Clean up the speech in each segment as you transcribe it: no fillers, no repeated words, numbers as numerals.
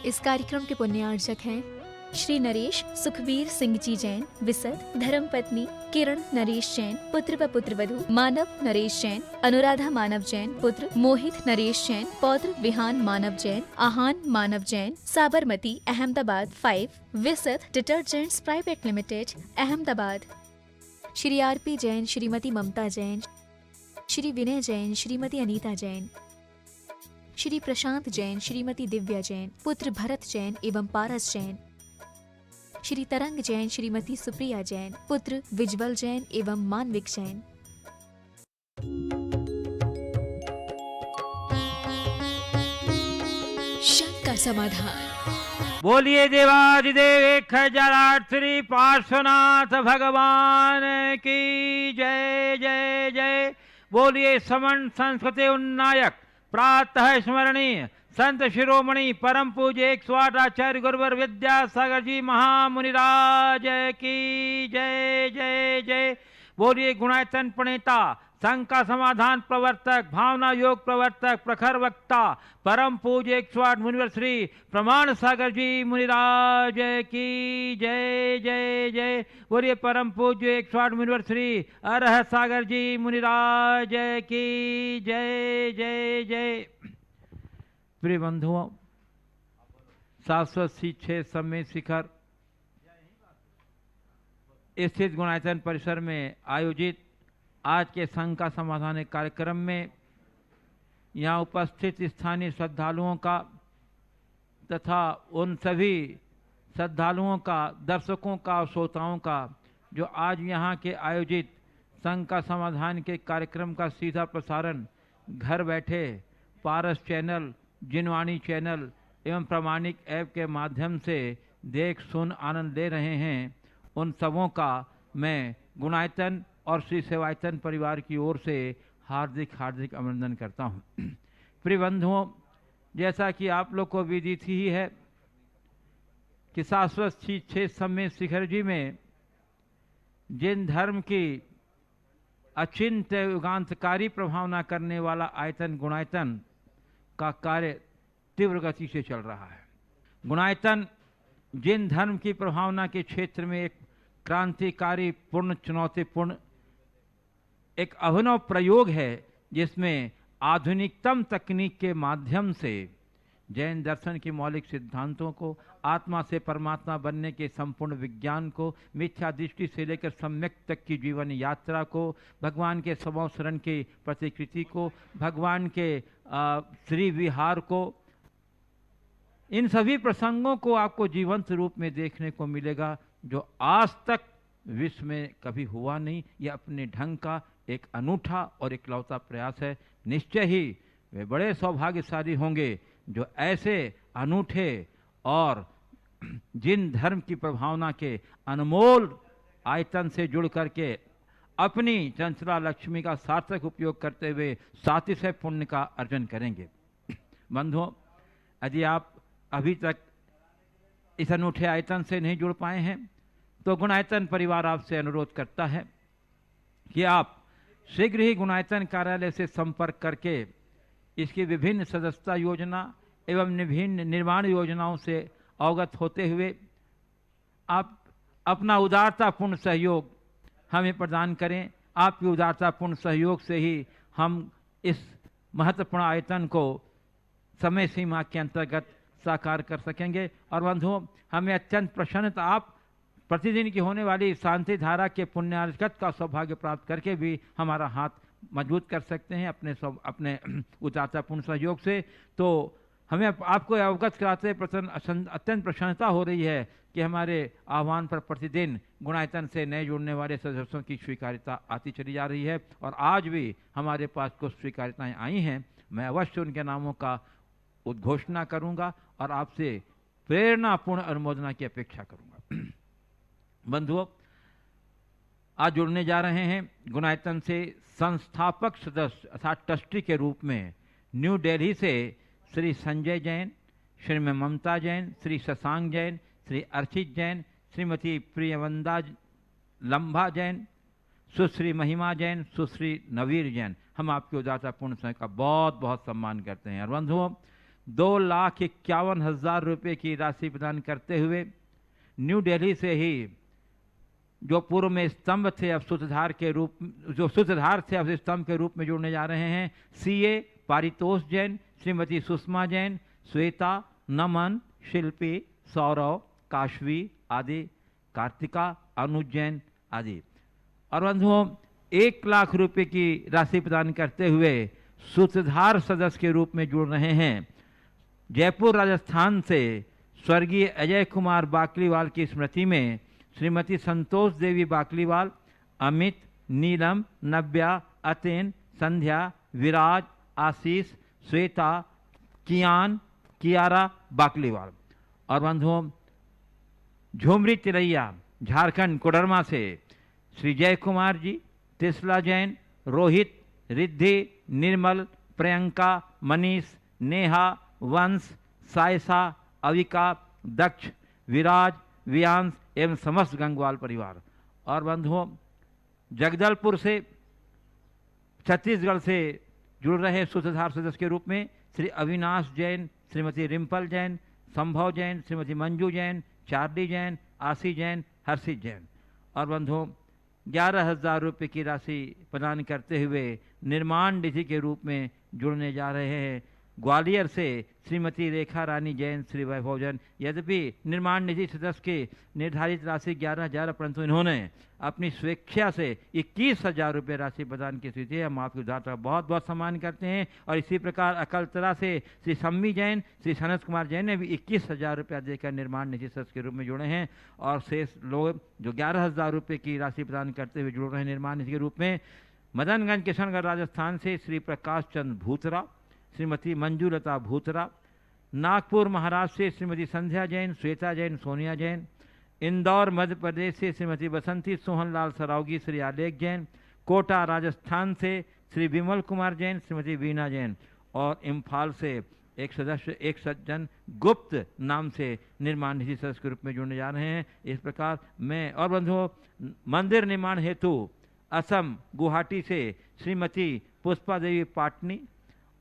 इस कार्यक्रम के पुण्यार्चक हैं श्री नरेश सुखबीर सिंह जी जैन विसद, धर्मपत्नी किरण नरेश जैन, पुत्र व पुत्रवधू मानव नरेश जैन, अनुराधा मानव जैन, पुत्र मोहित नरेश जैन, पौत्र Vihan Manav Jain, Aahan Manav Jain, Sabarmati Ahmedabad 5, Visad detergents private limited Ahmedabad. Shri RP Jain, Shrimati Mamta Jain, Shri Vinay Jain, Shrimati Anita Jain, Shri Prashant Jain, Shrimati Divya Jain, पुत्र भरत जैन एवं पारस जैन, श्री तरंग जैन, श्रीमती सुप्रिया जैन, पुत्र विज्वल जैन एवं मानविक जैन। शंका समाधान। बोलिए देवादिदेव एक हजार श्री पार्श्वनाथ भगवान की जय जय जय। बोलिए समन संस्कृति उन्नायक प्रातः स्मरणीय संत शिरोमणि परम पूज्य 108 आचार्य गुरुवर विद्यासागर जी महामुनिराज की जय जय जय। बोलिए गुणायतन प्रणेता संघ का समाधान प्रवर्तक भावना योग प्रवर्तक प्रखर वक्ता परम पूज्य 108 मुनिवर श्री प्रमाण सागर जी मुनिराज की जय जय जय। बोलिए परम पूज्य 108 मुनिवर श्री अरह सागर जी मुनिराज की जय जय जय। प्रिय बंधुओं, शाश्वत शिक्षे समय शिखर स्थित गुणायतन परिसर में आयोजित आज के संघ का समाधान कार्यक्रम में यहाँ उपस्थित स्थानीय श्रद्धालुओं का तथा उन सभी श्रद्धालुओं का, दर्शकों का और श्रोताओं का जो आज यहाँ के आयोजित संघ का समाधान के कार्यक्रम का सीधा प्रसारण घर बैठे पारस चैनल, जिनवाणी चैनल एवं प्रामाणिक ऐप के माध्यम से देख सुन आनंद ले रहे हैं, उन सबों का मैं गुणायतन और श्री सेवायतन परिवार की ओर से हार्दिक हार्दिक अभिनंदन करता हूँ। प्रिय बंधुओं, जैसा कि आप लोग को विदित ही है कि शाश्वत शिक्षे समय शिखर जी में जिन धर्म की अचिंत्य युगांतकारी प्रभावना करने वाला आयतन गुणायतन का कार्य तीव्र गति से चल रहा है। गुणायतन जिन धर्म की प्रभावना के क्षेत्र में एक क्रांतिकारी पूर्ण चुनौतीपूर्ण एक अभिनव प्रयोग है, जिसमें आधुनिकतम तकनीक के माध्यम से जैन दर्शन के मौलिक सिद्धांतों को, आत्मा से परमात्मा बनने के संपूर्ण विज्ञान को, मिथ्या दृष्टि से लेकर सम्यक तक की जीवन यात्रा को, भगवान के स्वभाव शरण की प्रतिकृति को, भगवान के श्री विहार को, इन सभी प्रसंगों को आपको जीवंत रूप में देखने को मिलेगा जो आज तक विश्व में कभी हुआ नहीं। यह अपने ढंग का एक अनूठा और इकलौता प्रयास है। निश्चय ही वे बड़े सौभाग्यशाली होंगे जो ऐसे अनूठे और जिन धर्म की प्रभावना के अनमोल आयतन से जुड़ करके अपनी चंचला लक्ष्मी का सार्थक उपयोग करते हुए सातिशय पुण्य का अर्जन करेंगे। बंधुओं, यदि आप अभी तक इस अनूठे आयतन से नहीं जुड़ पाए हैं तो गुणायतन परिवार आपसे अनुरोध करता है कि आप शीघ्र ही गुणायतन कार्यालय से संपर्क करके इसकी विभिन्न सदस्यता योजना एवं विभिन्न निर्माण योजनाओं से अवगत होते हुए आप अपना उदारतापूर्ण सहयोग हमें प्रदान करें। आपकी उदारतापूर्ण सहयोग से ही हम इस महत्वपूर्ण आयतन को समय सीमा के अंतर्गत साकार कर सकेंगे। और बंधुओं, हमें अत्यंत प्रसन्नता आप प्रतिदिन की होने वाली शांति धारा के पुण्यार्जक का सौभाग्य प्राप्त करके भी हमारा हाथ मजबूत कर सकते हैं अपने उदारतापूर्ण सहयोग से। तो हमें आपको अवगत कराते अत्यंत प्रसन्नता हो रही है कि हमारे आह्वान पर प्रतिदिन गुणायतन से नए जुड़ने वाले सदस्यों की स्वीकार्यता आती चली जा रही है और आज भी हमारे पास कुछ स्वीकार्यताएँ आई हैं। मैं अवश्य उनके नामों का उद्घोषणा करूंगा और आपसे प्रेरणापूर्ण अनुमोदना की अपेक्षा करूंगा। बंधुओं, आज जुड़ने जा रहे हैं गुणायतन से संस्थापक सदस्य अर्थात ट्रस्टी के रूप में न्यू दिल्ली से श्री संजय जैन, श्रीमती ममता जैन, श्री शशांक जैन, श्री अर्चित जैन, श्रीमती प्रियवंदा लंबा जैन, सुश्री महिमा जैन, सुश्री नवीर जैन। हम आपकी उदारतापूर्ण समय का बहुत बहुत सम्मान करते हैं। और बंधुओं, 2,51,000 रुपये की राशि प्रदान करते हुए न्यू दिल्ली से ही जो पूर्व में स्तंभ थे अब सूत्रधार के रूप जो सूत्रधार थे अब स्तंभ के रूप में जुड़ने जा रहे हैं सीए पारितोष जैन, श्रीमती सुषमा जैन, श्वेता, नमन, शिल्पी, सौरव, काशवी आदि, कार्तिका, अनुज जैन आदि। और बंधुओं 1 लाख रुपए की राशि प्रदान करते हुए सूत्रधार सदस्य के रूप में जुड़ रहे हैं जयपुर राजस्थान से स्वर्गीय अजय कुमार बाकलीवाल की स्मृति में श्रीमती संतोष देवी बाकलीवाल, अमित, नीलम, नव्या, अतेन, संध्या, विराज, आशीष, श्वेता, कियान, कियारा बाकलीवाल। और बंधुओं झुमरी तिरैया झारखंड कोडरमा से श्री जय कुमार जी, तिसला जैन, रोहित, रिद्धि, निर्मल, प्रियंका, मनीष, नेहा, वंश, सायसा, अविका, दक्ष, विराज, वियांश एवं समस्त गंगवाल परिवार। और बंधुओं जगदलपुर से छत्तीसगढ़ से जुड़ रहे सूत्रधार सदस्य के रूप में श्री अविनाश जैन, श्रीमती रिम्पल जैन, संभव जैन, श्रीमती मंजू जैन, चार्ली जैन, आशी जैन, हर्षित जैन। और बंधुओं 11,000 रुपये की राशि प्रदान करते हुए निर्माण निधि के रूप में जुड़ने जा रहे हैं ग्वालियर से श्रीमती रेखा रानी जैन, श्री वैभव जैन। यद्यपि निर्माण निधि सदस्य की निर्धारित राशि 11,000 परंतु इन्होंने अपनी स्वेच्छा से 21,000 रुपये राशि प्रदान की स्थिति है। हम आपकी उदारता का बहुत बहुत सम्मान करते हैं। और इसी प्रकार अकलतरा से श्री सम्मी जैन, श्री सनत कुमार जैन ने भी 21,000 रुपया देकर निर्माण निधि सदस्य के रूप में जुड़े हैं। और शेष लोग जो 11,000 रुपये की राशि प्रदान करते हुए जुड़ रहे हैं निर्माण निधि के रूप में मदनगंज किशनगढ़ राजस्थान से श्री प्रकाश चंद भूतरा, श्रीमती मंजूलता भूतरा, नागपुर महाराष्ट्र से श्रीमती संध्या जैन, श्वेता जैन, सोनिया जैन, इंदौर मध्य प्रदेश से श्रीमती बसंती सोहनलाल सरावगी, श्री आलेख जैन, कोटा राजस्थान से श्री विमल कुमार जैन, श्रीमती वीणा जैन। और इम्फाल से एक सदस्य एक सज्जन गुप्त नाम से निर्माण निधि सदस्य के रूप में जुड़ने जा रहे हैं। इस प्रकार मैं और बंधुओं मंदिर निर्माण हेतु असम गुवाहाटी से श्रीमती पुष्पा देवी पाटनी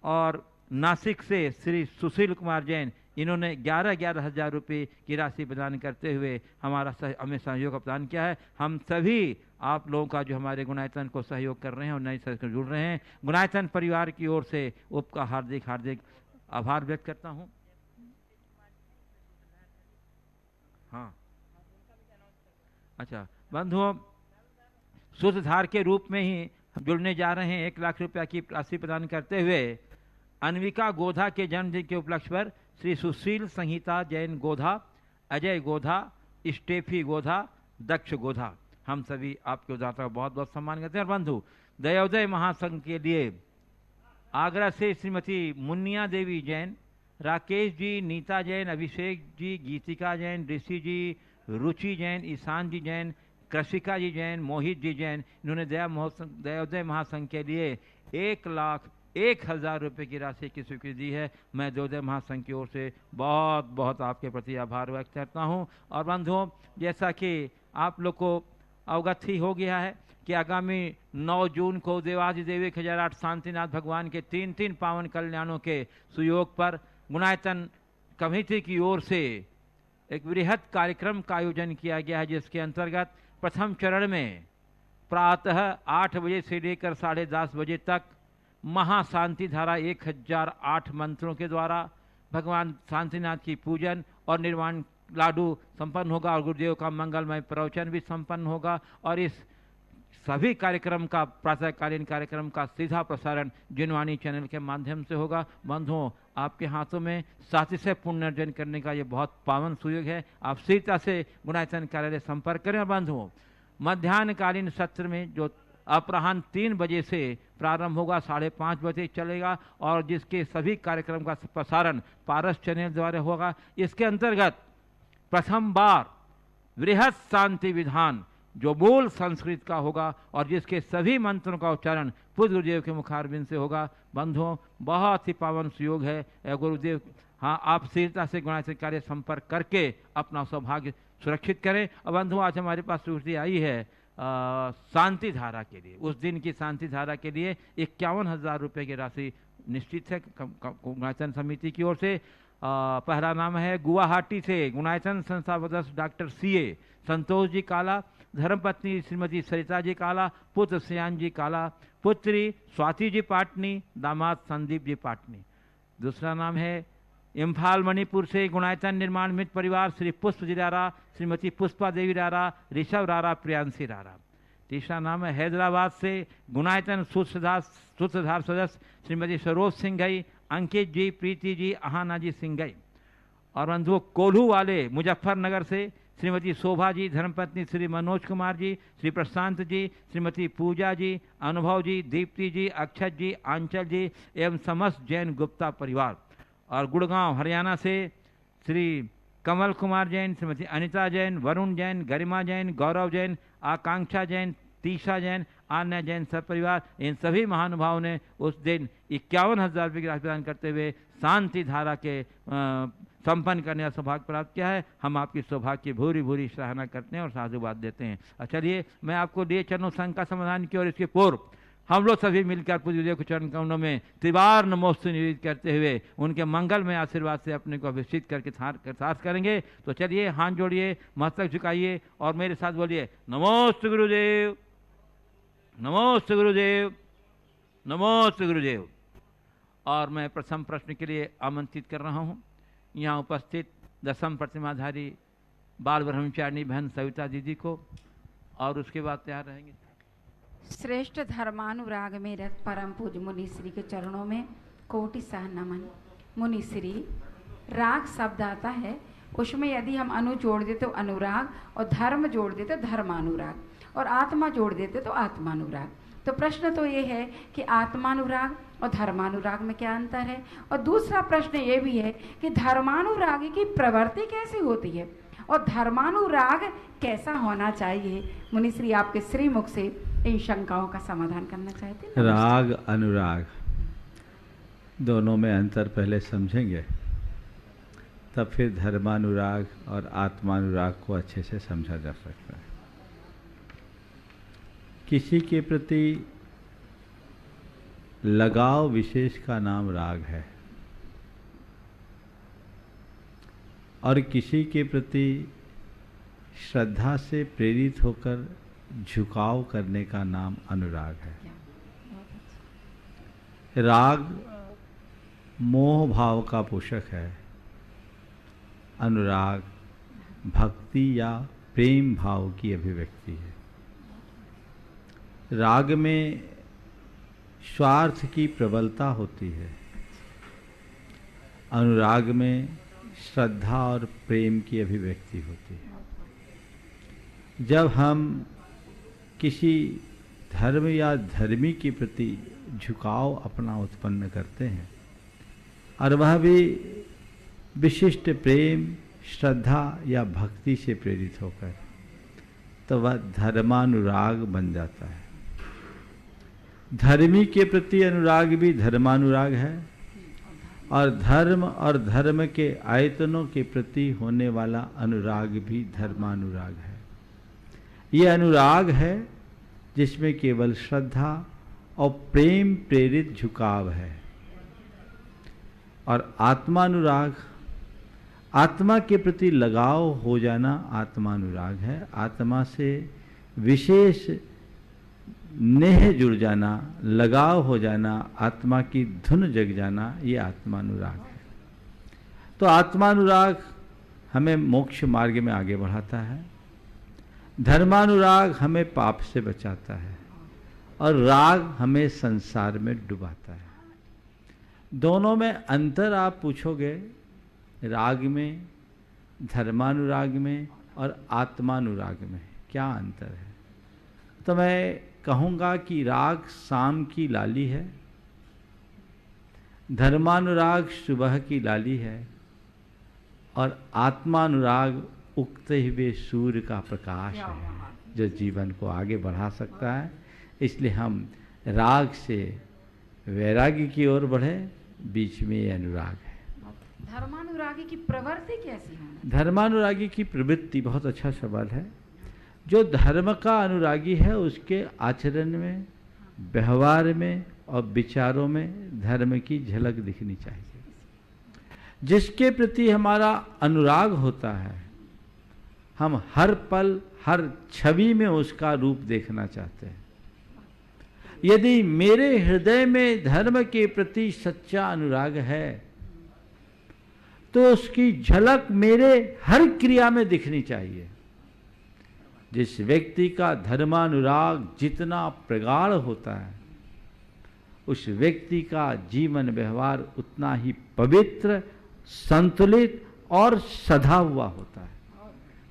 और नासिक से श्री सुशील कुमार जैन, इन्होंने 11,000 रुपये की राशि प्रदान करते हुए हमें सहयोग प्रदान किया है। हम सभी आप लोगों का जो हमारे गुणायतन को सहयोग कर रहे हैं और नए सदस्य जुड़ रहे हैं, गुणायतन परिवार की ओर से उपका हार्दिक हार्दिक आभार व्यक्त करता हूँ। हाँ अच्छा बंधुओं सूत्रधार के रूप में ही जुड़ने जा रहे हैं 1 लाख रुपया की राशि प्रदान करते हुए अन्विका गोधा के जन्मदिन के उपलक्ष्य पर श्री सुशील संहिता जैन गोधा, अजय गोधा, स्टेफी गोधा, दक्ष गोधा। हम सभी आपके उदारता का बहुत बहुत सम्मान करते हैं। और बंधु दयोदय महासंघ के लिए आगरा से श्रीमती मुन्निया देवी जैन, राकेश जी, नीता जैन, अभिषेक जी, गीतिका जैन, ऋषि जी, रुचि जैन, ईशान जी जैन, कृषिका जी जैन, मोहित जी जैन, इन्होंने दयोदय महासंघ के लिए 1,01,000 रुपये की राशि की स्वीकृति दी है। मैं दयोदय महासंघ की ओर से बहुत बहुत आपके प्रति आभार व्यक्त करता हूं। और बंधुओं जैसा कि आप लोग को अवगत ही हो गया है कि आगामी 9 जून को देवाधिदेव 1008 शांतिनाथ भगवान के 3 पावन कल्याणों के सुयोग पर गुणायतन कमेटी की ओर से एक वृहद कार्यक्रम का आयोजन किया गया है, जिसके अंतर्गत प्रथम चरण में प्रातः 8 बजे से लेकर 10:30 बजे तक महाशांति धारा 1008 मंत्रों के द्वारा भगवान शांतिनाथ की पूजन और निर्वाण लाडू संपन्न होगा और गुरुदेव का मंगलमय प्रवचन भी संपन्न होगा। और इस सभी कार्यक्रम का प्रातःकालीन कार्यक्रम का सीधा प्रसारण जिनवाणी चैनल के माध्यम से होगा। बंधुओं आपके हाथों में साथी से पुण्य अर्जन करने का ये बहुत पावन सुयोग है। आप शीघ्रता से गुणायतन कार्यालय संपर्क करें। और बंधुओं मध्याह्नकालीन सत्र में जो अपराह्न 3 बजे से प्रारंभ होगा 5:30 बजे चलेगा और जिसके सभी कार्यक्रम का प्रसारण पारस चैनल द्वारा होगा। इसके अंतर्गत प्रथम बार वृहद शांति विधान जो मूल संस्कृत का होगा और जिसके सभी मंत्रों का उच्चारण पूज्य गुरुदेव के मुखारबिंद से होगा। बंधुओं बहुत ही पावन सुयोग है गुरुदेव। हाँ आप शीघ्रता से गुणायतन कार्य संपर्क करके अपना सौभाग्य सुरक्षित करें। और बंधुओं आज हमारे पास सूचना आई है शांति धारा के लिए, उस दिन की शांति धारा के लिए 51,000 रुपये की राशि निश्चित है गुणायतन समिति की ओर से। पहला नाम है गुवाहाटी से गुणायतन संस्था सदस्य डॉक्टर CA संतोष जी काला, धर्मपत्नी श्रीमती सरिता जी काला, पुत्र श्यान जी काला, पुत्री स्वाति जी पाटनी, दामाद संदीप जी पाटनी। दूसरा नाम है इम्फाल मणिपुर से गुणायतन निर्माण मित्र परिवार श्री पुष्प जी रारा, श्रीमती पुष्पा देवी रारा, ऋषभ रारा, प्रियांशी रारा। तीसरा नाम है हैदराबाद से गुणायतन सूत्रधार सदस्य श्रीमती सरोज सिंघई, अंकित जी, प्रीति जी, अहाना जी सिंघई। और बंधुओं कोल्हू वाले मुजफ्फरनगर से श्रीमती शोभा जी, धर्मपत्नी श्री मनोज कुमार जी, श्री प्रशांत जी, श्रीमती पूजा जी, अनुभव जी, दीप्ति जी, अक्षत जी, आंचल जी एवं समस्त जैन गुप्ता परिवार। और गुड़गांव हरियाणा से श्री कमल कुमार जैन, श्रीमती अनिता जैन, वरुण जैन, गरिमा जैन, गौरव जैन, आकांक्षा जैन, तीशा जैन, अन्य जैन सब परिवार। इन सभी महानुभावों ने उस दिन 51,000 रुपये की राशि प्रदान करते हुए शांति धारा के संपन्न करने का सौभाग्य प्राप्त किया है। हम आपकी सौभाग्य की भूरी भूरी सराहना करते हैं और साधुवाद देते हैं। चलिए मैं आपको लिए चरणों संघ का समाधान की और इसके पूर्व हम लोग सभी मिलकर पूज्य को चरण कमलों में त्रिवार नमोस्तु निवेदित करते हुए उनके मंगल में आशीर्वाद से अपने को अभिषेक करके साथ करेंगे। तो चलिए हाथ जोड़िए, मस्तक झुकाइए और मेरे साथ बोलिए नमोस्तु गुरुदेव, नमोस्तु गुरुदेव, नमोस्तु गुरुदेव। और मैं प्रथम प्रश्न के लिए आमंत्रित कर रहा हूँ यहाँ उपस्थित 10वीं प्रतिमाधारी बाल ब्रह्मचारिणी बहन सविता दीदी को, और उसके बाद तैयार रहेंगे। श्रेष्ठ धर्मानुराग में रत परम पूज्य मुनिश्री के चरणों में कोटि सह नमन। मुनिश्री, राग शब्द आता है, उसमें यदि हम अनु जोड़ देते तो अनुराग, और धर्म जोड़ देते तो धर्मानुराग, और आत्मा जोड़ देते तो आत्मानुराग। तो प्रश्न तो ये है कि आत्मानुराग और धर्मानुराग में क्या अंतर है। और दूसरा प्रश्न ये भी है कि धर्मानुराग की प्रवृत्ति कैसी होती है और धर्मानुराग कैसा होना चाहिए। मुनिश्री आपके श्रीमुख से इन शंकाओं का समाधान करना चाहते हैं। राग अनुराग दोनों में अंतर पहले समझेंगे, तब फिर धर्मानुराग और आत्मानुराग को अच्छे से समझा जा सकता है। किसी के प्रति लगाव विशेष का नाम राग है, और किसी के प्रति श्रद्धा से प्रेरित होकर झुकाव करने का नाम अनुराग है। राग मोह भाव का पोषक है, अनुराग भक्ति या प्रेम भाव की अभिव्यक्ति है। राग में स्वार्थ की प्रबलता होती है, अनुराग में श्रद्धा और प्रेम की अभिव्यक्ति होती है। जब हम किसी धर्म या धर्मी के प्रति झुकाव अपना उत्पन्न करते हैं और वह भी विशिष्ट प्रेम, श्रद्धा या भक्ति से प्रेरित होकर, तो वह धर्मानुराग बन जाता है। धर्मी के प्रति अनुराग भी धर्मानुराग है, और धर्म के आयतनों के प्रति होने वाला अनुराग भी धर्मानुराग है। ये अनुराग है जिसमें केवल श्रद्धा और प्रेम प्रेरित झुकाव है। और आत्मानुराग, आत्मा के प्रति लगाव हो जाना आत्मानुराग है। आत्मा से विशेष नेह जुड़ जाना, लगाव हो जाना, आत्मा की धुन जग जाना, ये आत्मानुराग है। तो आत्मानुराग हमें मोक्ष मार्ग में आगे बढ़ाता है, धर्मानुराग हमें पाप से बचाता है, और राग हमें संसार में डुबाता है। दोनों में अंतर आप पूछोगे, राग में, धर्मानुराग में और आत्मानुराग में क्या अंतर है, तो मैं कहूँगा कि राग शाम की लाली है, धर्मानुराग सुबह की लाली है, और आत्मानुराग उगते हुए सूर्य का प्रकाश है जो जीवन को आगे बढ़ा सकता है। इसलिए हम राग से वैराग्य की ओर बढ़े, बीच में ये अनुराग है। धर्मानुरागी की प्रवृत्ति कैसी है? धर्मानुरागी की प्रवृत्ति, बहुत अच्छा सवाल है। जो धर्म का अनुरागी है उसके आचरण में, व्यवहार में और विचारों में धर्म की झलक दिखनी चाहिए। जिसके प्रति हमारा अनुराग होता है, हम हर पल हर छवि में उसका रूप देखना चाहते हैं। यदि मेरे हृदय में धर्म के प्रति सच्चा अनुराग है तो उसकी झलक मेरे हर क्रिया में दिखनी चाहिए। जिस व्यक्ति का धर्मानुराग जितना प्रगाढ़ होता है, उस व्यक्ति का जीवन व्यवहार उतना ही पवित्र, संतुलित और सधा हुआ होता है।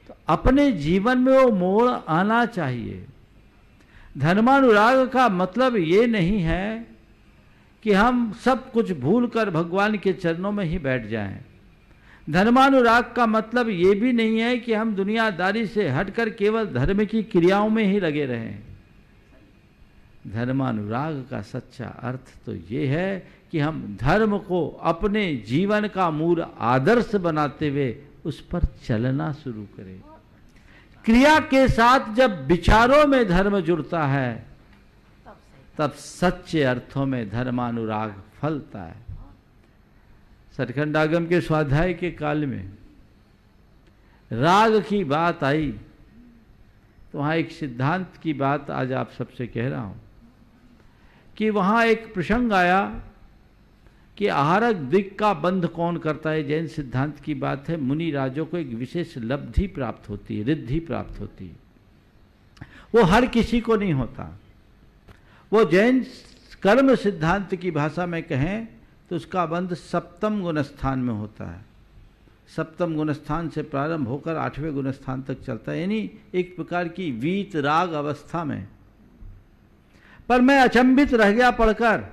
तो अपने जीवन में वो मोड़ आना चाहिए। धर्मानुराग का मतलब ये नहीं है कि हम सब कुछ भूलकर भगवान के चरणों में ही बैठ जाएं। धर्मानुराग का मतलब ये भी नहीं है कि हम दुनियादारी से हटकर केवल धर्म की क्रियाओं में ही लगे रहें। धर्मानुराग का सच्चा अर्थ तो ये है कि हम धर्म को अपने जीवन का मूल आदर्श बनाते हुए उस पर चलना शुरू करें। क्रिया के साथ जब विचारों में धर्म जुड़ता है, तब सच्चे अर्थों में धर्मानुराग फलता है। सतखंडागम के स्वाध्याय के काल में राग की बात आई तो वहाँ एक सिद्धांत की बात आज आप सबसे कह रहा हूँ कि वहाँ एक प्रसंग आया कि आहारक दिक् का बंध कौन करता है। जैन सिद्धांत की बात है। मुनि राजों को एक विशेष लब्धि प्राप्त होती है, रिद्धि प्राप्त होती है। वो हर किसी को नहीं होता। वो जैन कर्म सिद्धांत की भाषा में कहें तो उसका बंध सप्तम गुणस्थान में होता है। सप्तम गुणस्थान से प्रारंभ होकर 8वें गुणस्थान तक चलता है, यानी एक प्रकार की वीत राग अवस्था में। पर मैं अचंभित रह गया पढ़कर,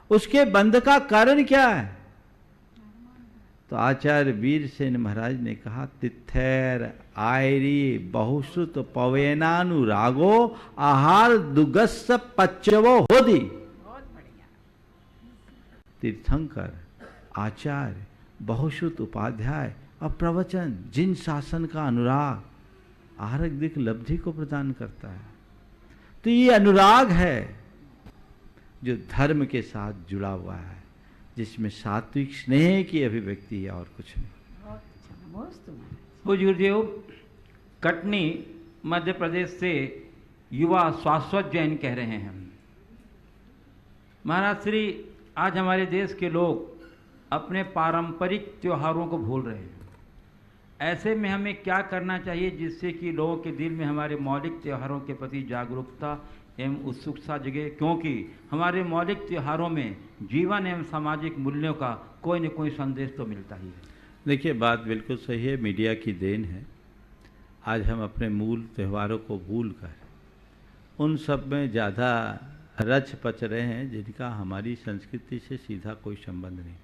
उसके बंध का कारण क्या है? तो आचार्य वीरसेन महाराज ने कहा, तिथैर आयरी बहुश्रुत पवेनानुरागो आहार दुगस्स पच्चवो होदी। तीर्थंकर, आचार्य, बहुश्रुत उपाध्याय और प्रवचन, जिन शासन का अनुराग आहारक दिक् लब्धि को प्रदान करता है। तो ये अनुराग है जो धर्म के साथ जुड़ा हुआ है, जिसमें सात्विक स्नेह की अभिव्यक्ति है और कुछ नहीं। पूज्य गुरुदेव, कटनी मध्य प्रदेश से युवा शाश्वत जैन कह रहे हैं, महाराज श्री, आज हमारे देश के लोग अपने पारंपरिक त्योहारों को भूल रहे हैं। ऐसे में हमें क्या करना चाहिए जिससे कि लोगों के दिल में हमारे मौलिक त्योहारों के प्रति जागरूकता एवं उत्सुकता जगे, क्योंकि हमारे मौलिक त्योहारों में जीवन एवं सामाजिक मूल्यों का कोई न कोई संदेश तो मिलता ही है। देखिए, बात बिल्कुल सही है, मीडिया की देन है। आज हम अपने मूल त्योहारों को भूलकर उन सब में ज़्यादा रच पच रहे हैं जिनका हमारी संस्कृति से सीधा कोई संबंध नहीं।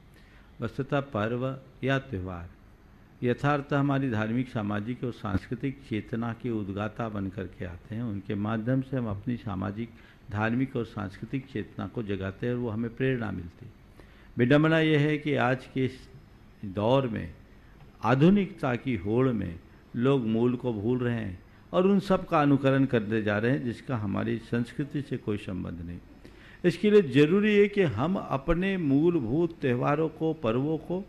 वस्तुतः पर्व या त्यौहार यथार्थ हमारी धार्मिक, सामाजिक और सांस्कृतिक चेतना के उद्गाता बन करके आते हैं। उनके माध्यम से हम अपनी सामाजिक, धार्मिक और सांस्कृतिक चेतना को जगाते हैं और वो हमें प्रेरणा मिलती है। विडंबना यह है कि आज के इस दौर में आधुनिकता की होड़ में लोग मूल को भूल रहे हैं और उन सब का अनुकरण करते जा रहे हैं जिसका हमारी संस्कृति से कोई संबंध नहीं। इसके लिए जरूरी है कि हम अपने मूलभूत त्योहारों को, पर्वों को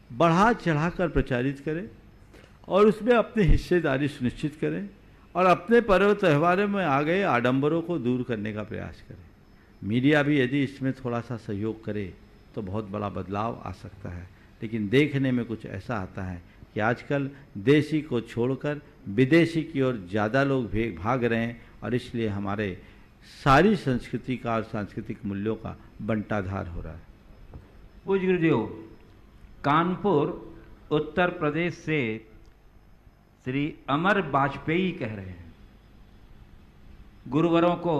बढ़ा चढ़ाकर प्रचारित करें और उसमें अपनी हिस्सेदारी सुनिश्चित करें और अपने पर्व त्योहारों में आ गए आडंबरों को दूर करने का प्रयास करें। मीडिया भी यदि इसमें थोड़ा सा सहयोग करे तो बहुत बड़ा बदलाव आ सकता है। लेकिन देखने में कुछ ऐसा आता है कि आजकल देशी को छोड़कर विदेशी की ओर ज़्यादा लोग भाग रहे हैं और इसलिए हमारे सारी संस्कृति का और सांस्कृतिक मूल्यों का बंटाधार हो रहा है। पूज्य गुरुदेव, कानपुर उत्तर प्रदेश से श्री अमर वाजपेयी कह रहे हैं, गुरुवरों को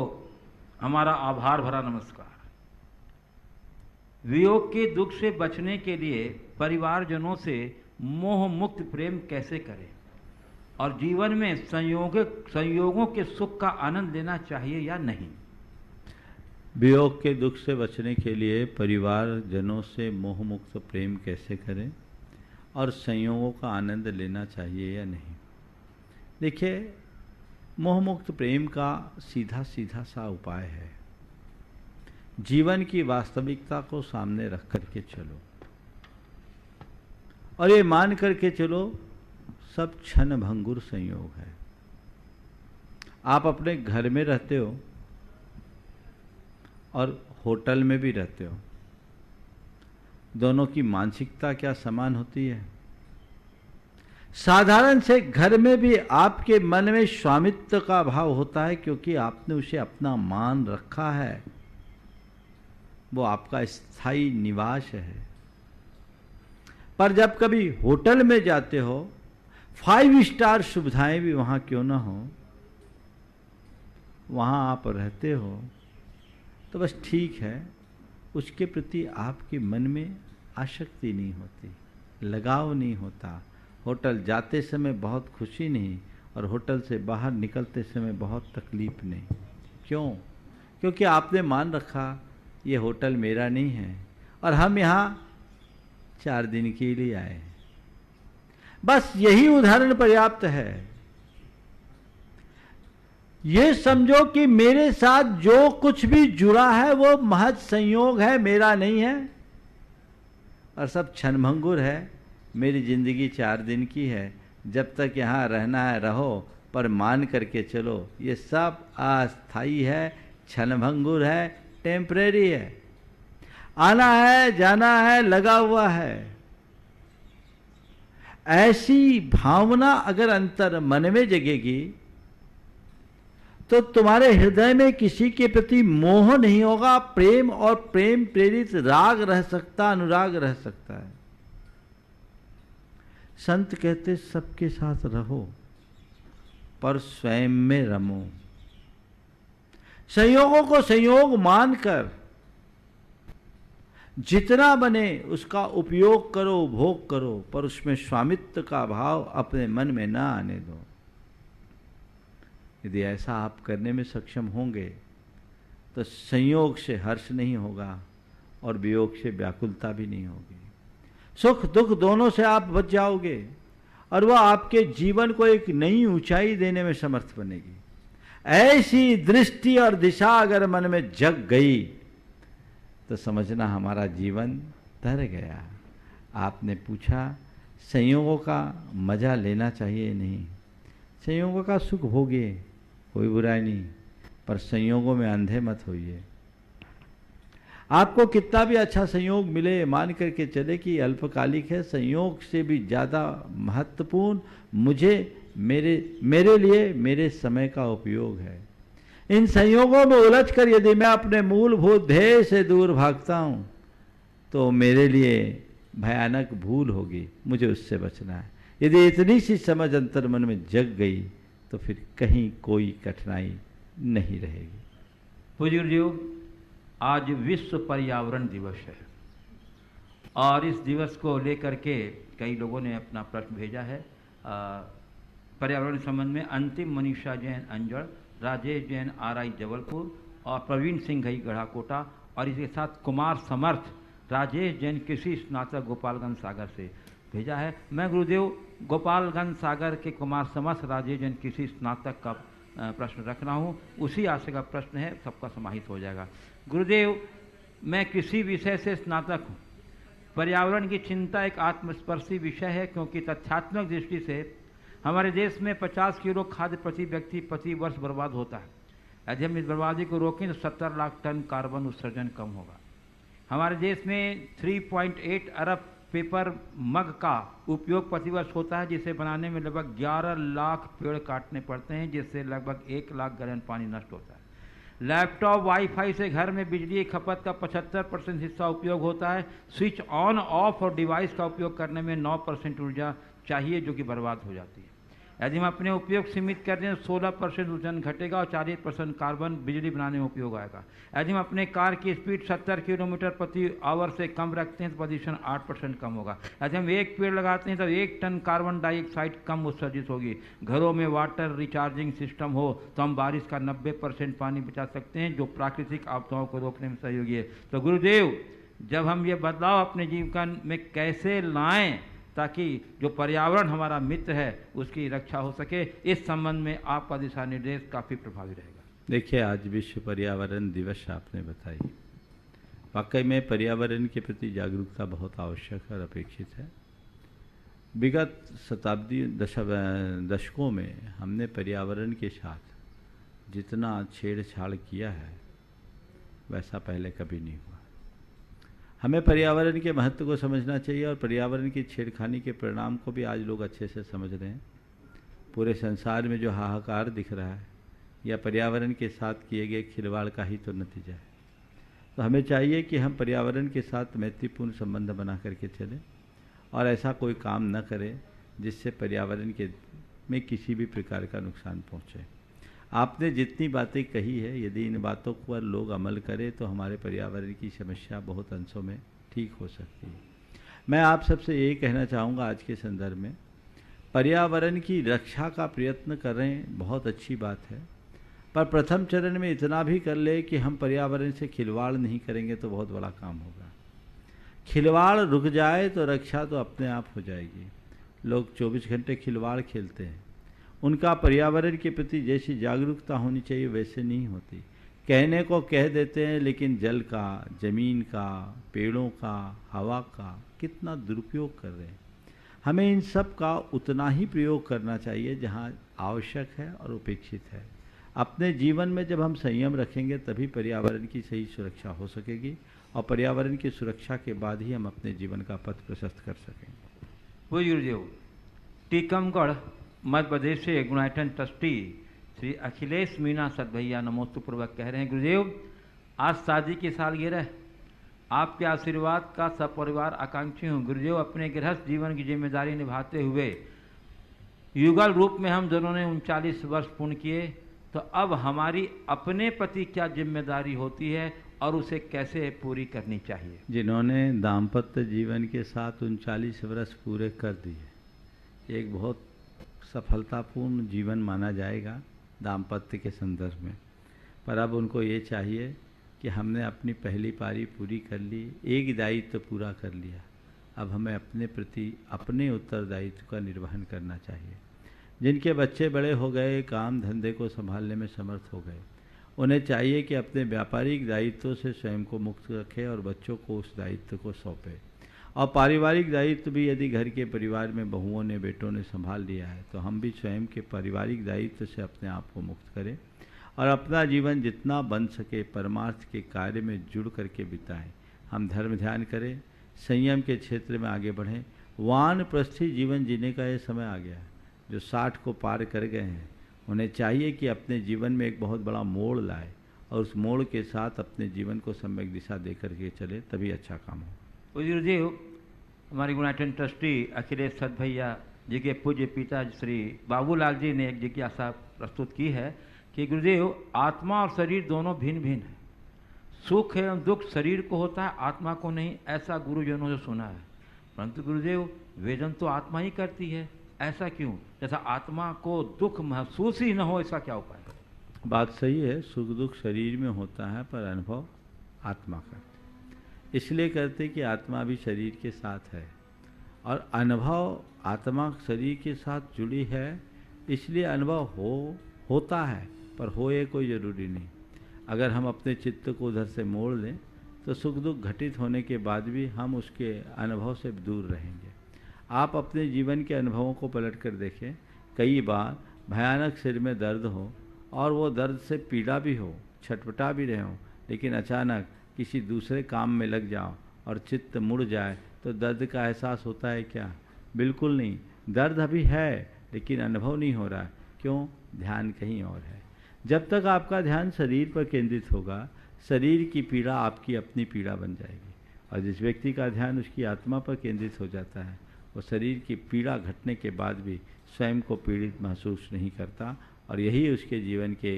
हमारा आभार भरा नमस्कार। वियोग के दुख से बचने के लिए परिवारजनों से मोह मुक्त प्रेम कैसे करें और जीवन में संयोगों के सुख का आनंद लेना चाहिए या नहीं? वियोग के दुख से बचने के लिए परिवारजनों से मोह मुक्त प्रेम कैसे करें और संयोगों का आनंद लेना चाहिए या नहीं? देखिए, मोहमुक्त प्रेम का सीधा सीधा सा उपाय है। जीवन की वास्तविकता को सामने रख करके चलो और ये मान करके चलो सब क्षण भंगुर संयोग है। आप अपने घर में रहते हो और होटल में भी रहते हो, दोनों की मानसिकता क्या समान होती है? साधारण से घर में भी आपके मन में स्वामित्व का भाव होता है क्योंकि आपने उसे अपना मान रखा है, वो आपका स्थायी निवास है। पर जब कभी होटल में जाते हो, 5 स्टार सुविधाएं भी वहां क्यों ना हो, वहां आप रहते हो तो बस ठीक है, उसके प्रति आपके मन में आसक्ति नहीं होती, लगाव नहीं होता। होटल जाते समय बहुत खुशी नहीं और होटल से बाहर निकलते समय बहुत तकलीफ नहीं। क्यों? क्योंकि आपने मान रखा ये होटल मेरा नहीं है और हम यहाँ 4 दिन के लिए आए हैं। बस यही उदाहरण पर्याप्त है। ये समझो कि मेरे साथ जो कुछ भी जुड़ा है वो महज संयोग है, मेरा नहीं है और सब क्षणभंगुर है। मेरी जिंदगी 4 दिन की है, जब तक यहाँ रहना है रहो, पर मान करके चलो ये सब अस्थायी है, क्षणभंगुर है, टेम्परेरी है, आना है जाना है, लगा हुआ है। ऐसी भावना अगर अंतर मन में जगेगी तो तुम्हारे हृदय में किसी के प्रति मोह नहीं होगा, प्रेम और प्रेम प्रेरित राग रह सकता, अनुराग रह सकता है। संत कहते सबके साथ रहो पर स्वयं में रमो। संयोगों को संयोग मानकर जितना बने उसका उपयोग करो, उपभोग करो, पर उसमें स्वामित्व का भाव अपने मन में ना आने दो। यदि ऐसा आप करने में सक्षम होंगे तो संयोग से हर्ष नहीं होगा और वियोग से व्याकुलता भी नहीं होगी। सुख दुख दोनों से आप बच जाओगे और वह आपके जीवन को एक नई ऊंचाई देने में समर्थ बनेगी। ऐसी दृष्टि और दिशा अगर मन में जग गई तो समझना हमारा जीवन तर गया। आपने पूछा संयोगों का मजा लेना चाहिए? नहीं, संयोगों का सुख भोगिए, कोई बुराई नहीं, पर संयोगों में अंधे मत होइए। आपको कितना भी अच्छा संयोग मिले, मान करके चले कि अल्पकालिक है। संयोग से भी ज़्यादा महत्वपूर्ण मेरे लिए मेरे समय का उपयोग है। इन संयोगों में उलझकर यदि मैं अपने मूलभूत ध्येय से दूर भागता हूँ तो मेरे लिए भयानक भूल होगी, मुझे उससे बचना है। यदि इतनी सी समझ अंतर मन में जग गई तो फिर कहीं कोई कठिनाई नहीं रहेगी। हुजूर जी, आज विश्व पर्यावरण दिवस है और इस दिवस को लेकर के कई लोगों ने अपना प्रश्न भेजा है। पर्यावरण संबंध में अंतिम मनीषा जैन अंजड़, राजेश जैन RI जबलपुर और प्रवीण सिंह घई गढ़ाकोटा और इसके साथ कुमार समर्थ, राजेश जैन कृषि स्नातक गोपालगंज सागर से भेजा है। मैं गुरुदेव गोपालगंज सागर के कुमार समर्थ, राजेश जैन कृषि स्नातक का प्रश्न रख रहा हूँ। उसी आशय का प्रश्न है, सबका समाहित हो जाएगा। गुरुदेव, मैं कृषि विषय से स्नातक हूँ। पर्यावरण की चिंता एक आत्मस्पर्शी विषय है क्योंकि तथ्यात्मक दृष्टि से हमारे देश में 50 किलो खाद्य प्रति व्यक्ति प्रति वर्ष बर्बाद होता है। यदि हम इस बर्बादी को रोकें तो 70 लाख टन कार्बन उत्सर्जन कम होगा। हमारे देश में 3.8 अरब पेपर मग का उपयोग प्रतिवर्ष होता है, जिसे बनाने में लगभग 11 लाख पेड़ काटने पड़ते हैं, जिससे लगभग 1 लाख गैलन पानी नष्ट होता है। लैपटॉप वाईफाई से घर में बिजली खपत का 75% हिस्सा उपयोग होता है। स्विच ऑन ऑफ और डिवाइस का उपयोग करने में 9% ऊर्जा चाहिए जो कि बर्बाद हो जाती है। यदि हम अपने उपयोग सीमित कर दें तो 16% ऊर्जन घटेगा और 40% कार्बन बिजली बनाने में उपयोग आएगा। यदि हम अपने कार की स्पीड 70 किलोमीटर प्रति आवर से कम रखते हैं तो प्रदूषण 8% कम होगा। यदि हम 1 पेड़ लगाते हैं तो 1 टन कार्बन डाइऑक्साइड कम उत्सर्जित होगी। घरों में वाटर रिचार्जिंग सिस्टम हो तो हम बारिश का 90% पानी बचा सकते हैं, जो प्राकृतिक आपदाओं को रोकने में सहयोगी है। तो गुरुदेव, जब हम ये बदलाव अपने जीवन में कैसे लाएं ताकि जो पर्यावरण हमारा मित्र है उसकी रक्षा हो सके। इस संबंध में आपका दिशा निर्देश काफ़ी प्रभावी रहेगा। देखिए, आज विश्व पर्यावरण दिवस आपने बताई, वाकई में पर्यावरण के प्रति जागरूकता बहुत आवश्यक और अपेक्षित है। विगत दशकों में हमने पर्यावरण के साथ जितना छेड़छाड़ किया है वैसा पहले कभी नहीं हुआ। हमें पर्यावरण के महत्व को समझना चाहिए और पर्यावरण की छेड़खानी के परिणाम को भी आज लोग अच्छे से समझ रहे हैं। पूरे संसार में जो हाहाकार दिख रहा है या पर्यावरण के साथ किए गए खिलवाड़ का ही तो नतीजा है। तो हमें चाहिए कि हम पर्यावरण के साथ मैत्रीपूर्ण संबंध बना करके चलें और ऐसा कोई काम न करें जिससे पर्यावरण के में किसी भी प्रकार का नुकसान पहुँचे। आपने जितनी बातें कही है, यदि इन बातों पर लोग अमल करें तो हमारे पर्यावरण की समस्या बहुत अंशों में ठीक हो सकती है। मैं आप सबसे यही कहना चाहूँगा आज के संदर्भ में, पर्यावरण की रक्षा का प्रयत्न करें, बहुत अच्छी बात है, पर प्रथम चरण में इतना भी कर ले कि हम पर्यावरण से खिलवाड़ नहीं करेंगे तो बहुत बड़ा काम होगा। खिलवाड़ रुक जाए तो रक्षा तो अपने आप हो जाएगी। लोग 24 घंटे खिलवाड़ खेलते हैं, उनका पर्यावरण के प्रति जैसी जागरूकता होनी चाहिए वैसे नहीं होती। कहने को कह देते हैं लेकिन जल का, ज़मीन का, पेड़ों का, हवा का कितना दुरुपयोग कर रहे हैं। हमें इन सब का उतना ही प्रयोग करना चाहिए जहाँ आवश्यक है और उपेक्षित है। अपने जीवन में जब हम संयम रखेंगे तभी पर्यावरण की सही सुरक्षा हो सकेगी और पर्यावरण की सुरक्षा के बाद ही हम अपने जीवन का पथ प्रशस्त कर सकेंगे। वो गुरुदेव, टीकमगढ़ मध्य प्रदेश से गुणायतन ट्रस्टी श्री अखिलेश मीना सदभैया नमोस्तुपूर्वक कह रहे हैं, गुरुदेव आज शादी की सालगिरह, आपके आशीर्वाद का सपरिवार आकांक्षी हूँ। गुरुदेव, अपने गृहस्थ जीवन की जिम्मेदारी निभाते हुए युगल रूप में हम दोनों ने 39 वर्ष पूर्ण किए, तो अब हमारी अपने प्रति क्या जिम्मेदारी होती है और उसे कैसे पूरी करनी चाहिए? जिन्होंने दाम्पत्य जीवन के साथ 39 वर्ष पूरे कर दिए, एक बहुत सफलतापूर्ण जीवन माना जाएगा दाम्पत्य के संदर्भ में। पर अब उनको ये चाहिए कि हमने अपनी पहली पारी पूरी कर ली, एक दायित्व पूरा कर लिया, अब हमें अपने प्रति अपने उत्तरदायित्व का निर्वहन करना चाहिए। जिनके बच्चे बड़े हो गए, काम धंधे को संभालने में समर्थ हो गए, उन्हें चाहिए कि अपने व्यापारिक दायित्वों से स्वयं को मुक्त रखें और बच्चों को उस दायित्व को सौंपें। और पारिवारिक दायित्व भी यदि घर के परिवार में बहुओं ने, बेटों ने संभाल लिया है तो हम भी स्वयं के पारिवारिक दायित्व से अपने आप को मुक्त करें और अपना जीवन जितना बन सके परमार्थ के कार्य में जुड़ करके बिताएं। हम धर्म ध्यान करें, संयम के क्षेत्र में आगे बढ़ें। वानप्रस्थी जीवन जीने का ये समय आ गया है। जो 60 को पार कर गए हैं उन्हें चाहिए कि अपने जीवन में एक बहुत बड़ा मोड़ लाए और उस मोड़ के साथ अपने जीवन को सम्यक दिशा दे करके चले, तभी अच्छा काम हो। गुरुदेव, हमारी गुणायतन ट्रस्टी अखिलेश सदभैया जी के पूज्य पिता श्री बाबूलाल जी ने एक जिज्ञासा प्रस्तुत की है कि गुरुदेव, आत्मा और शरीर दोनों भिन्न भिन्न है। सुख एवं दुख शरीर को होता है, आत्मा को नहीं, ऐसा गुरुजनों से सुना है। परंतु गुरुदेव, वेदन तो आत्मा ही करती है, ऐसा क्यों? जैसा आत्मा को दुख महसूस ही न हो, ऐसा क्या उपाय है? बात सही है, सुख दुख शरीर में होता है पर अनुभव आत्मा करते, इसलिए करते कि आत्मा भी शरीर के साथ है और अनुभव आत्मा शरीर के साथ जुड़ी है, इसलिए अनुभव होता है, पर होए कोई ज़रूरी नहीं। अगर हम अपने चित्त को उधर से मोड़ लें तो सुख दुख घटित होने के बाद भी हम उसके अनुभव से दूर रहेंगे। आप अपने जीवन के अनुभवों को पलट कर देखें। कई बार भयानक सिर में दर्द हो और वो दर्द से पीड़ा भी हो, छटपटा भी रहे हो, लेकिन अचानक किसी दूसरे काम में लग जाओ और चित्त मुड़ जाए तो दर्द का एहसास होता है क्या? बिल्कुल नहीं। दर्द अभी है लेकिन अनुभव नहीं हो रहा है। क्यों? ध्यान कहीं और है। जब तक आपका ध्यान शरीर पर केंद्रित होगा, शरीर की पीड़ा आपकी अपनी पीड़ा बन जाएगी, और जिस व्यक्ति का ध्यान उसकी आत्मा पर केंद्रित हो जाता है वो शरीर की पीड़ा घटने के बाद भी स्वयं को पीड़ित महसूस नहीं करता, और यही उसके जीवन के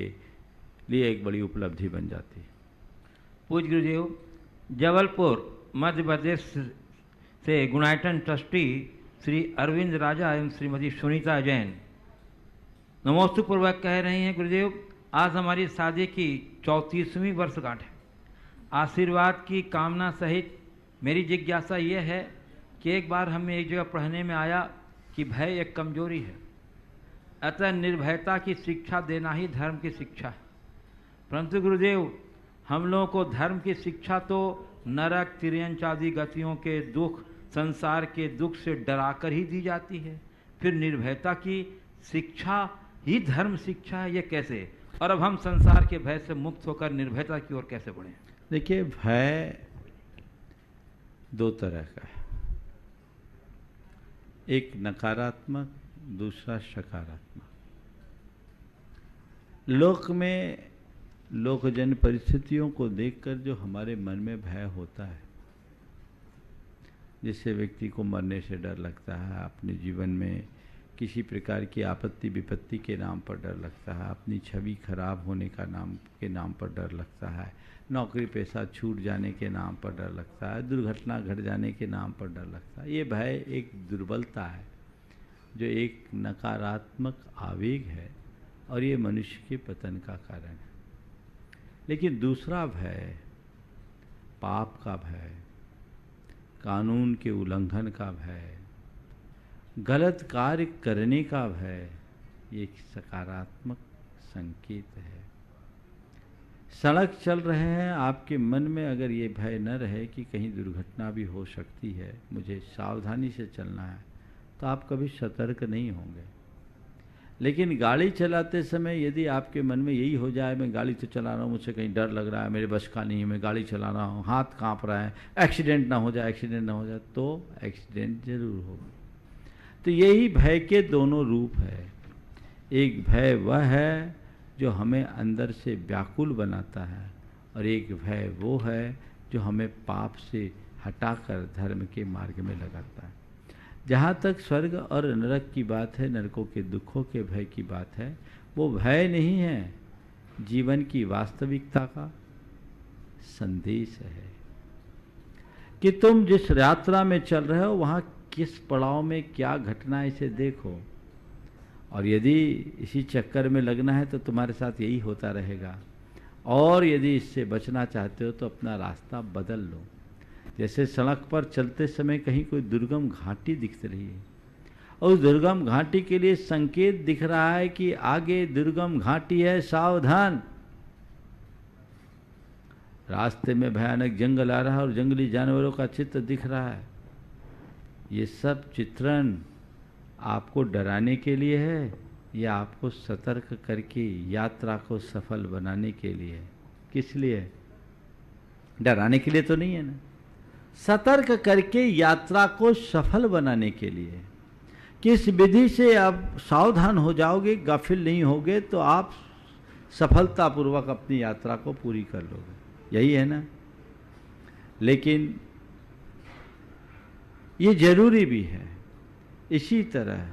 लिए एक बड़ी उपलब्धि बन जाती है। पूज्य गुरुदेव, जबलपुर मध्य प्रदेश से गुणायतन ट्रस्टी श्री अरविंद राजा एवं श्रीमती सुनीता जैन नमोस्तुपूर्वक कह रही हैं, गुरुदेव आज हमारी शादी की 34वीं वर्षगांठ है। आशीर्वाद की कामना सहित मेरी जिज्ञासा ये है कि एक बार हमें एक जगह पढ़ने में आया कि भय एक कमजोरी है, अतः निर्भयता की शिक्षा देना ही धर्म की शिक्षा है। परंतु गुरुदेव, हम लोगों को धर्म की शिक्षा तो नरक तिर्यंच आदि गतियों के दुख, संसार के दुख से डराकर ही दी जाती है, फिर निर्भयता की शिक्षा ही धर्म शिक्षा है, ये कैसे? और अब हम संसार के भय से मुक्त होकर निर्भयता की ओर कैसे बढ़ें? देखिए, भय दो तरह का है, एक नकारात्मक, दूसरा सकारात्मक। लोक में लोकजन परिस्थितियों को देखकर जो हमारे मन में भय होता है, जिससे व्यक्ति को मरने से डर लगता है, अपने जीवन में किसी प्रकार की आपत्ति विपत्ति के नाम पर डर लगता है, अपनी छवि खराब होने का नाम पर डर लगता है, नौकरी पैसा छूट जाने के नाम पर डर लगता है, दुर्घटना घट जाने के नाम पर डर लगता है। ये भय एक दुर्बलता है, जो एक नकारात्मक आवेग है और ये मनुष्य के पतन का कारण है। लेकिन दूसरा भय पाप का भय, कानून के उल्लंघन का भय, गलत कार्य करने का भय, ये एक सकारात्मक संकेत है। सड़क चल रहे हैं, आपके मन में अगर ये भय न रहे कि कहीं दुर्घटना भी हो सकती है, मुझे सावधानी से चलना है, तो आप कभी सतर्क नहीं होंगे। लेकिन गाड़ी चलाते समय यदि आपके मन में यही हो जाए, मैं गाड़ी तो चला रहा हूँ, मुझे कहीं डर लग रहा है, मेरे बस का नहीं है, मैं गाड़ी चला रहा हूँ, हाथ कांप रहा है, एक्सीडेंट ना हो जाए, तो एक्सीडेंट जरूर होगा। तो यही भय के दोनों रूप है। एक भय वह है जो हमें अंदर से व्याकुल बनाता है, और एक भय वो है जो हमें पाप से हटाकर धर्म के मार्ग में लगाता है। जहाँ तक स्वर्ग और नरक की बात है, नरकों के दुखों के भय की बात है, वो भय नहीं है, जीवन की वास्तविकता का संदेश है कि तुम जिस यात्रा में चल रहे हो वहाँ किस पड़ाव में क्या घटना है, इसे देखो। और यदि इसी चक्कर में लगना है तो तुम्हारे साथ यही होता रहेगा, और यदि इससे बचना चाहते हो तो अपना रास्ता बदल लो। जैसे सड़क पर चलते समय कहीं कोई दुर्गम घाटी दिख रही है, और उस दुर्गम घाटी के लिए संकेत दिख रहा है कि आगे दुर्गम घाटी है, सावधान। रास्ते में भयानक जंगल आ रहा है और जंगली जानवरों का चित्र दिख रहा है। ये सब चित्रण आपको डराने के लिए है या आपको सतर्क करके यात्रा को सफल बनाने के लिए? किस लिए? डराने के लिए तो नहीं है ना, सतर्क करके यात्रा को सफल बनाने के लिए। किस विधि से आप सावधान हो जाओगे, गाफिल नहीं होगे, तो आप सफलतापूर्वक अपनी यात्रा को पूरी कर लोगे, यही है ना। लेकिन ये जरूरी भी है। इसी तरह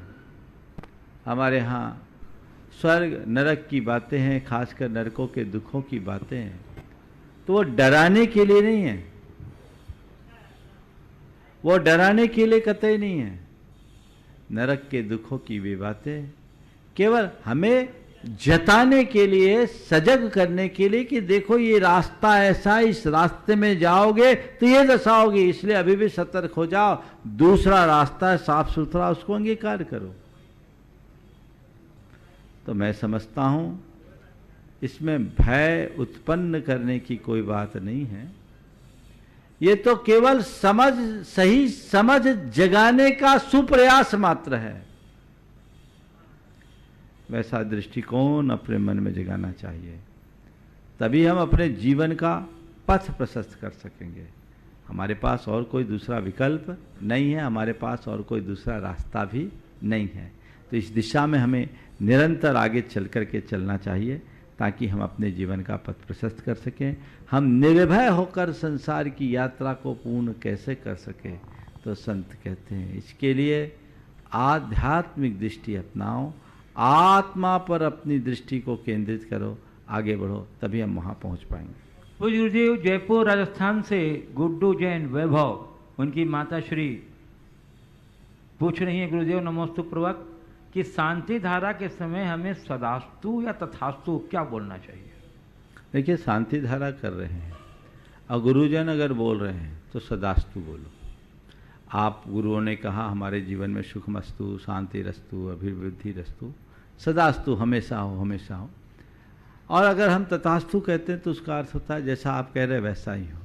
हमारे यहाँ स्वर्ग नरक की बातें हैं, खासकर नरकों के दुखों की बातें हैं, तो वो डराने के लिए नहीं है, वो डराने के लिए कतई नहीं है। नरक के दुखों की वे बातें केवल हमें जताने के लिए, सजग करने के लिए कि देखो ये रास्ता ऐसा, इस रास्ते में जाओगे तो ये दशा होगी, इसलिए अभी भी सतर्क हो जाओ। दूसरा रास्ता है साफ सुथरा, उसको अंगीकार करो। तो मैं समझता हूं इसमें भय उत्पन्न करने की कोई बात नहीं है, ये तो केवल सही समझ जगाने का सुप्रयास मात्र है। वैसा दृष्टिकोण अपने मन में जगाना चाहिए, तभी हम अपने जीवन का पथ प्रशस्त कर सकेंगे। हमारे पास और कोई दूसरा विकल्प नहीं है, हमारे पास और कोई दूसरा रास्ता भी नहीं है। तो इस दिशा में हमें निरंतर आगे चल कर के चलना चाहिए, ताकि हम अपने जीवन का पथ प्रशस्त कर सकें। हम निर्भय होकर संसार की यात्रा को पूर्ण कैसे कर सकें? तो संत कहते हैं इसके लिए आध्यात्मिक दृष्टि अपनाओ, आत्मा पर अपनी दृष्टि को केंद्रित करो, आगे बढ़ो, तभी हम वहाँ पहुँच पाएंगे। पूज्य गुरुदेव, जयपुर राजस्थान से गुड्डू जैन वैभव, उनकी माता श्री पूछ रही हैं गुरुदेव नमोस्तु पूर्वक कि शांति धारा के समय हमें सदास्तु या तथास्तु क्या बोलना चाहिए? देखिए, शांति धारा कर रहे हैं और गुरुजन अगर बोल रहे हैं तो सदास्तु बोलो। आप गुरुओं ने कहा हमारे जीवन में सुखमस्तु, शांति रस्तु, अभिवृद्धि रस्तु, सदास्तु, हमेशा हो हमेशा हो। और अगर हम तथास्तु कहते हैं तो उसका अर्थ होता है जैसा आप कह रहे वैसा ही हो।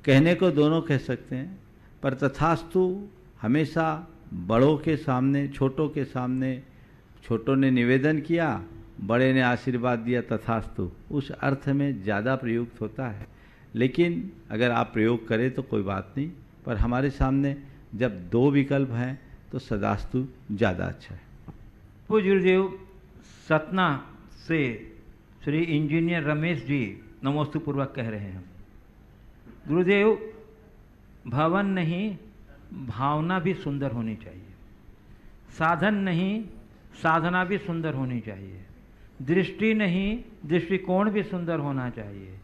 कहने को दोनों कह सकते हैं, पर तथास्तु हमेशा बड़ों के सामने, छोटों के सामने, छोटों ने निवेदन किया, बड़े ने आशीर्वाद दिया, तथास्तु उस अर्थ में ज़्यादा प्रयुक्त होता है। लेकिन अगर आप प्रयोग करें तो कोई बात नहीं, पर हमारे सामने जब दो विकल्प हैं तो सदास्तु ज़्यादा अच्छा है। पूज्य गुरुदेव, सतना से श्री इंजीनियर रमेश जी नमोस्तु पूर्वक कह रहे हैं, गुरुदेव भवन नहीं भावना भी सुंदर होनी चाहिए, साधन नहीं साधना भी सुंदर होनी चाहिए, दृष्टि नहीं दृष्टिकोण भी सुंदर होना चाहिए,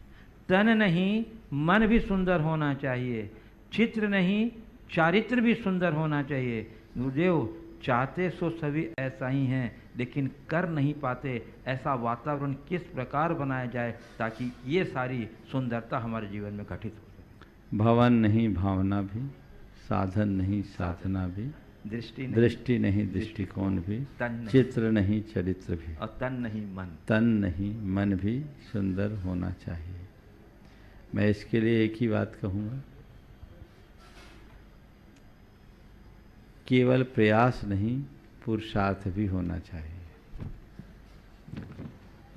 तन नहीं मन भी सुंदर होना चाहिए, चित्र नहीं चारित्र भी सुंदर होना चाहिए। गुरुदेव चाहते सो सभी ऐसा ही हैं, लेकिन कर नहीं पाते। ऐसा वातावरण किस प्रकार बनाया जाए ताकि ये सारी सुंदरता हमारे जीवन में घटित हो सके? भवन नहीं भावना भी, साधन नहीं साधना भी, दृष्टि नहीं दृष्टिकोण भी, चित्र नहीं चरित्र भी, और तन नहीं मन भी सुंदर होना चाहिए। मैं इसके लिए एक ही बात कहूँगा, केवल प्रयास नहीं पुरुषार्थ भी होना चाहिए,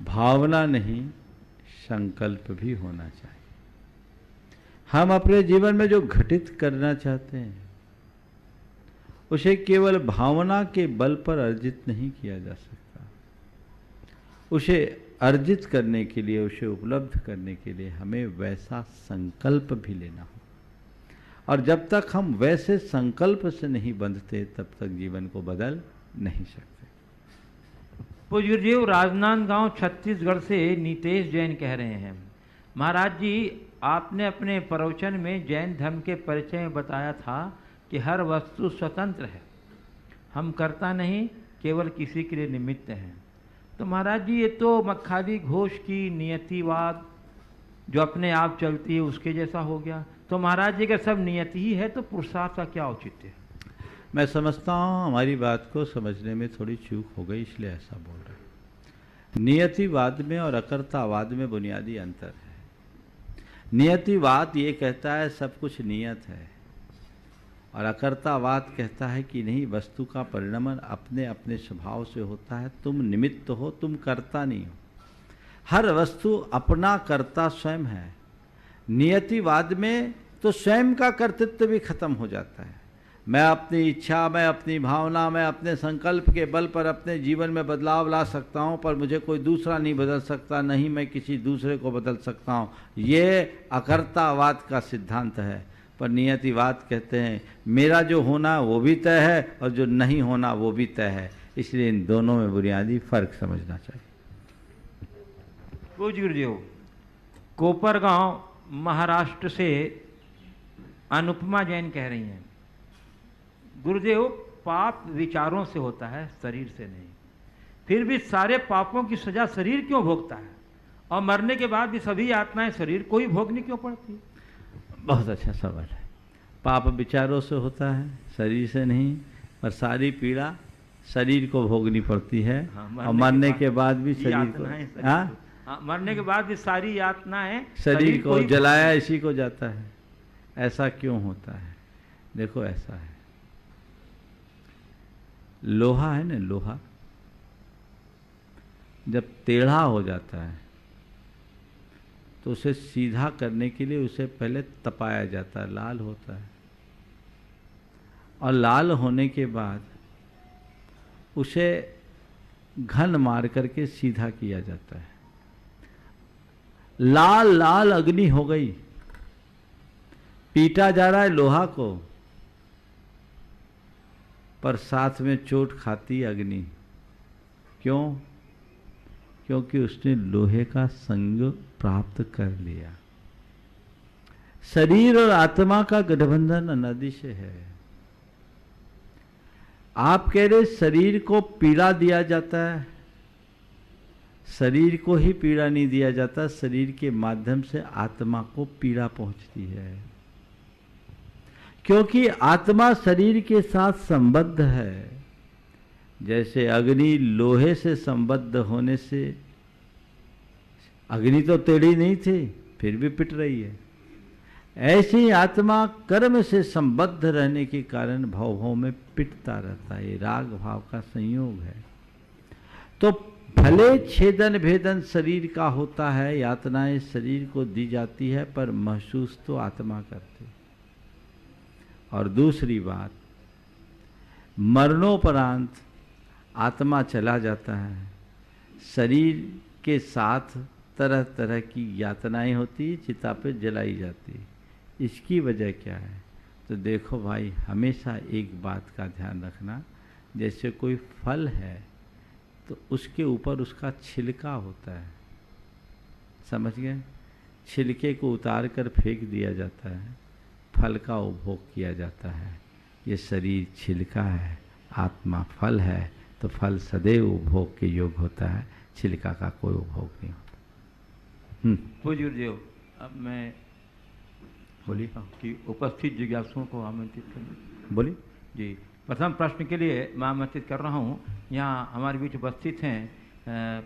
भावना नहीं संकल्प भी होना चाहिए। हम अपने जीवन में जो घटित करना चाहते हैं उसे केवल भावना के बल पर अर्जित नहीं किया जा सकता। उसे अर्जित करने के लिए, उसे उपलब्ध करने के लिए हमें वैसा संकल्प भी लेना हो, और जब तक हम वैसे संकल्प से नहीं बंधते तब तक जीवन को बदल नहीं सकते। पूज्य गुरुदेव, राजनांदगांव छत्तीसगढ़ से नीतेश जैन कह रहे हैं, महाराज जी आपने अपने प्रवचन में जैन धर्म के परिचय में बताया था कि हर वस्तु स्वतंत्र है, हम कर्ता नहीं केवल किसी के लिए निमित्त हैं। तो महाराज जी ये तो मक्खाली घोष की नियतिवाद जो अपने आप चलती है उसके जैसा हो गया। तो महाराज जी का सब नियति ही है तो पुरुषार्थ का क्या औचित्य है? मैं समझता हूँ हमारी बात को समझने में थोड़ी चूक हो गई, इसलिए ऐसा बोल रहे हैं। नियतिवाद में और अकर्तावाद में बुनियादी अंतर है। नियतिवाद ये कहता है सब कुछ नियत है, और अकर्तावाद कहता है कि नहीं, वस्तु का परिणमन अपने अपने स्वभाव से होता है, तुम निमित्त हो, तुम कर्ता नहीं हो। हर वस्तु अपना कर्ता स्वयं है। नियतिवाद में तो स्वयं का कर्तृत्व भी खत्म हो जाता है। मैं अपनी इच्छा, मैं अपनी भावना, मैं अपने संकल्प के बल पर अपने जीवन में बदलाव ला सकता हूँ, पर मुझे कोई दूसरा नहीं बदल सकता, नहीं मैं किसी दूसरे को बदल सकता हूँ। ये अकर्तावाद का सिद्धांत है। पर नियतिवाद कहते हैं मेरा जो होना वो भी तय है और जो नहीं होना वो भी तय है। इसलिए इन दोनों में बुनियादी फर्क समझना चाहिए। पूज्य गुरुदेव, कोपरगांव महाराष्ट्र से अनुपमा जैन कह रही हैं, गुरुदेव पाप विचारों से होता है, शरीर से नहीं। फिर भी सारे पापों की सजा शरीर क्यों भोगता है, और मरने के बाद भी सभी आत्माएं शरीर को ही भोगनी क्यों पड़ती? बहुत अच्छा सवाल है। पाप विचारों से होता है, शरीर से नहीं, पर सारी पीड़ा शरीर को भोगनी पड़ती है। और मरने के बाद भी शरीर को, मरने के बाद भी सारी यातनाएं शरीर को जलाया इसी को जाता है। ऐसा क्यों होता है? देखो ऐसा है, लोहा है ना, लोहा जब टेढ़ा हो जाता है तो उसे सीधा करने के लिए उसे पहले तपाया जाता है, लाल होता है, और लाल होने के बाद उसे घन मार करके सीधा किया जाता है। लाल लाल अग्नि हो गई, पीटा जा रहा है लोहा को, पर साथ में चोट खाती अग्नि। क्यों? क्योंकि उसने लोहे का संग प्राप्त कर लिया। शरीर और आत्मा का गठबंधन अनादि से है। आप कह रहे शरीर को पीड़ा दिया जाता है, शरीर को ही पीड़ा नहीं दिया जाता, शरीर के माध्यम से आत्मा को पीड़ा पहुंचती है। क्योंकि आत्मा शरीर के साथ संबद्ध है। जैसे अग्नि लोहे से संबद्ध होने से, अग्नि तो टेढ़ी नहीं थी फिर भी पिट रही है, ऐसे ही आत्मा कर्म से संबद्ध रहने के कारण भाव भाव में पिटता रहता है। ये राग भाव का संयोग है। तो भले छेदन भेदन शरीर का होता है, यातनाएं शरीर को दी जाती है, पर महसूस तो आत्मा करती। और दूसरी बात, मरणोपरांत आत्मा चला जाता है, शरीर के साथ तरह तरह की यातनाएं होती, चिता पे जलाई जाती। इसकी वजह क्या है? तो देखो भाई, हमेशा एक बात का ध्यान रखना, जैसे कोई फल है तो उसके ऊपर उसका छिलका होता है, समझ गए? छिलके को उतार कर फेंक दिया जाता है, फल का उपभोग किया जाता है। ये शरीर छिलका है, आत्मा फल है, तो फल सदैव उपभोग के योग होता है, छिलका का कोई उपभोग नहीं होता। पूज्य गुरुदेव, अब मैं बोलिए कि उपस्थित जिज्ञासुओं को आमंत्रित करें। बोलिए जी। प्रथम प्रश्न के लिए मैं आमंत्रित कर रहा हूँ। यहाँ हमारे बीच उपस्थित हैं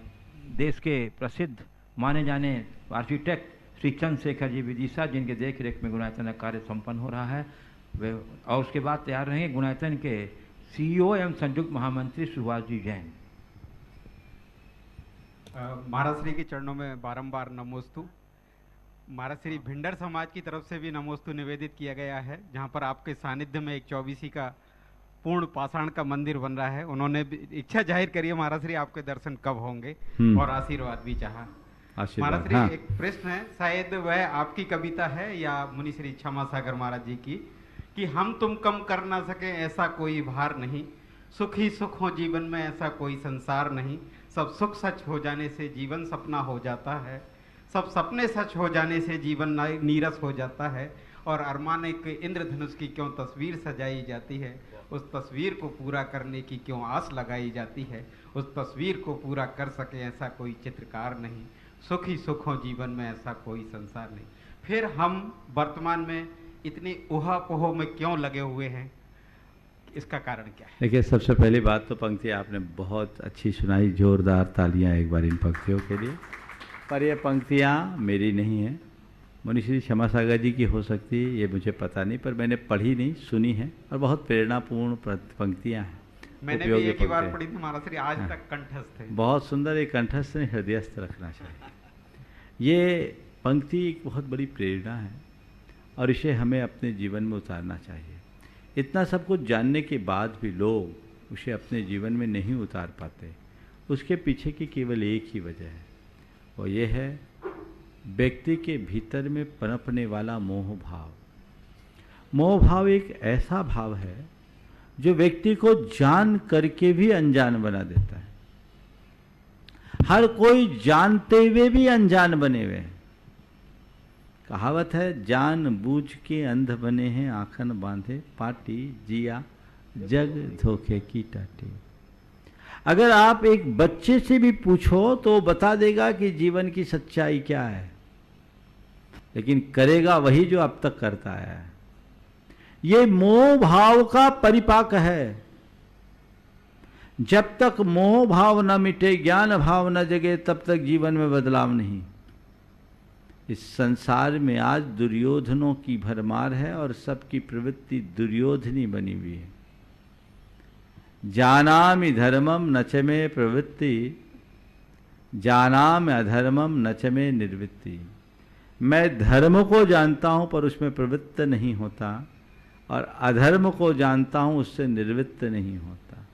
देश के प्रसिद्ध माने जाने आर्किटेक्ट श्री चंद्रशेखर जी विदिशा, जिनके देख रेख में गुणायतन कार्य संपन्न हो रहा है। वे और उसके बाद तैयार रहेंगे गुणायतन के CEO एवं संयुक्त महामंत्री सुभाष जी जैन। महाराज श्री के चरणों में बारंबार नमोस्तु। महाराज श्री भिंडर समाज की तरफ से भी नमोस्तु निवेदित किया गया है, जहाँ पर आपके सानिध्य में एक 24 का पूर्ण पाषाण का मंदिर बन रहा है। उन्होंने भी इच्छा जाहिर करी है महाराज श्री आपके दर्शन कब होंगे, और आशीर्वाद भी चाहा। महाराज श्री, एक प्रश्न है, शायद वह आपकी कविता है या मुनि श्री क्षमा सागर महाराज जी की, कि हम तुम कम कर ना सके ऐसा कोई भार नहीं, सुख ही सुख हो जीवन में ऐसा कोई संसार नहीं, सब सुख सच हो जाने से जीवन सपना हो जाता है, सब सपने सच हो जाने से जीवन नीरस हो जाता है, और अरमान एक इंद्रधनुष की क्यों तस्वीर सजाई जाती है, उस तस्वीर को पूरा करने की क्यों आस लगाई जाती है, उस तस्वीर को पूरा कर सके ऐसा कोई चित्रकार नहीं, सुख ही सुख हो जीवन में ऐसा कोई संसार नहीं। फिर हम वर्तमान में इतनी उहापोह में क्यों लगे हुए हैं, इसका कारण क्या है? देखिए, सबसे पहली बात तो पंक्ति आपने बहुत अच्छी सुनाई, जोरदार तालियां एक बार इन पंक्तियों के लिए। पर ये पंक्तियां मेरी नहीं है, मुनि श्री क्षमा सागर जी की हो सकती है, ये मुझे पता नहीं, पर मैंने पढ़ी नहीं, सुनी है, और बहुत प्रेरणापूर्ण पंक्तियां हैं। मैंने भी एक ही बार पढ़ी थी महाराज श्री, आज तक कंठस्थ है। बहुत सुंदर, एक कंठस्थ ने हृदयस्थ रखना चाहिए। ये पंक्ति एक बहुत बड़ी प्रेरणा है, और इसे हमें अपने जीवन में उतारना चाहिए। इतना सब कुछ जानने के बाद भी लोग उसे अपने जीवन में नहीं उतार पाते। उसके पीछे की केवल एक ही वजह है, वो ये है व्यक्ति के भीतर में पनपने वाला मोह भाव। मोह भाव एक ऐसा भाव है जो व्यक्ति को जान करके भी अनजान बना देता है। हर कोई जानते हुए भी अनजान बने हुए हैं। कहावत है, जान बूझ के अंध बने हैं, आंखन बांधे पाटी, जिया जग धोखे की टाटी। अगर आप एक बच्चे से भी पूछो तो बता देगा कि जीवन की सच्चाई क्या है, लेकिन करेगा वही जो अब तक करता है। ये मोह भाव का परिपाक है। जब तक मोह भाव न मिटे, ज्ञान भाव न जगे, तब तक जीवन में बदलाव नहीं। इस संसार में आज दुर्योधनों की भरमार है, और सबकी प्रवृत्ति दुर्योधनी बनी हुई है। जानामि धर्मम न च मे प्रवृत्ति, जानामि अधर्मम न च मे निर्वृत्ति। मैं धर्म को जानता हूं पर उसमें प्रवृत्त नहीं होता, और अधर्म को जानता हूं उससे निवृत्त नहीं होता।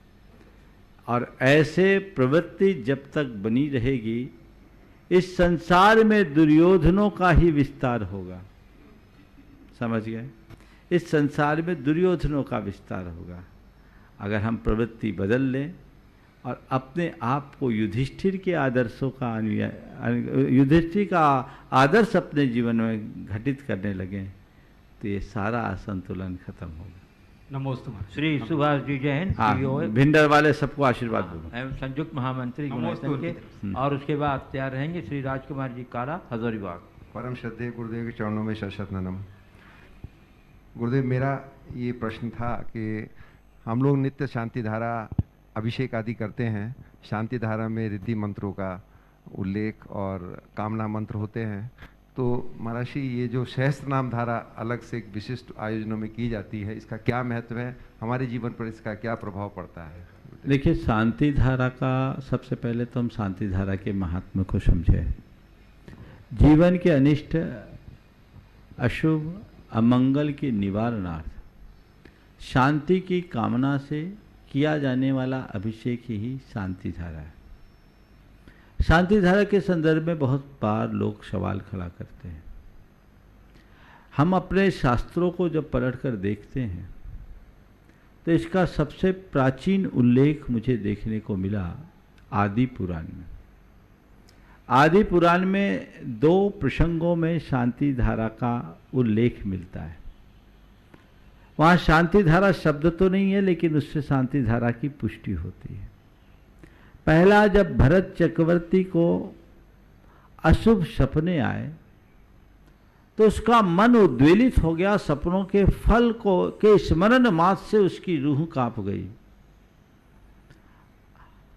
और ऐसे प्रवृत्ति जब तक बनी रहेगी, इस संसार में दुर्योधनों का ही विस्तार होगा। समझ गए? इस संसार में दुर्योधनों का विस्तार होगा। अगर हम प्रवृत्ति बदल लें और अपने आप को युधिष्ठिर के आदर्शों का युधिष्ठिर का आदर्श अपने जीवन में घटित करने लगे, तो ये सारा असंतुलन खत्म होगा। नमोस्तु श्री सुभाष जी जैन, भिंडर वाले सबको आशीर्वाद दो। एवं संयुक्त महामंत्री गुणायतन के, और उसके बाद तैयार रहेंगे श्री राजकुमार जी काला, हजारीबाग। परम श्रद्धेय गुरुदेव के चरणों में शत नमन। गुरुदेव, मेरा ये प्रश्न था कि हम लोग नित्य शांति धारा अभिषेक आदि करते हैं। शांति धारा में रिद्धि मंत्रों का उल्लेख और कामना मंत्र होते हैं। तो महर्षि, ये जो सहस्त्र नाम धारा अलग से एक विशिष्ट आयोजनों में की जाती है, इसका क्या महत्व है, हमारे जीवन पर इसका क्या प्रभाव पड़ता है? देखिए, शांति धारा का सबसे पहले तो हम शांति धारा के महात्म्य को समझें। जीवन के अनिष्ट, अशुभ, अमंगल के निवारणार्थ शांति की कामना से किया जाने वाला अभिषेक ही शांति धारा है। शांति धारा के संदर्भ में बहुत बार लोग सवाल खड़ा करते हैं। हम अपने शास्त्रों को जब पढ़कर देखते हैं तो इसका सबसे प्राचीन उल्लेख मुझे देखने को मिला आदि पुराण में। आदि पुराण में 2 प्रसंगों में शांति धारा का उल्लेख मिलता है। वहाँ शांति धारा शब्द तो नहीं है, लेकिन उससे शांति धारा की पुष्टि होती है। पहला, जब भरत चक्रवर्ती को अशुभ सपने आए तो उसका मन उद्वेलित हो गया। सपनों के फल को के स्मरण मात्र से उसकी रूह कांप गई।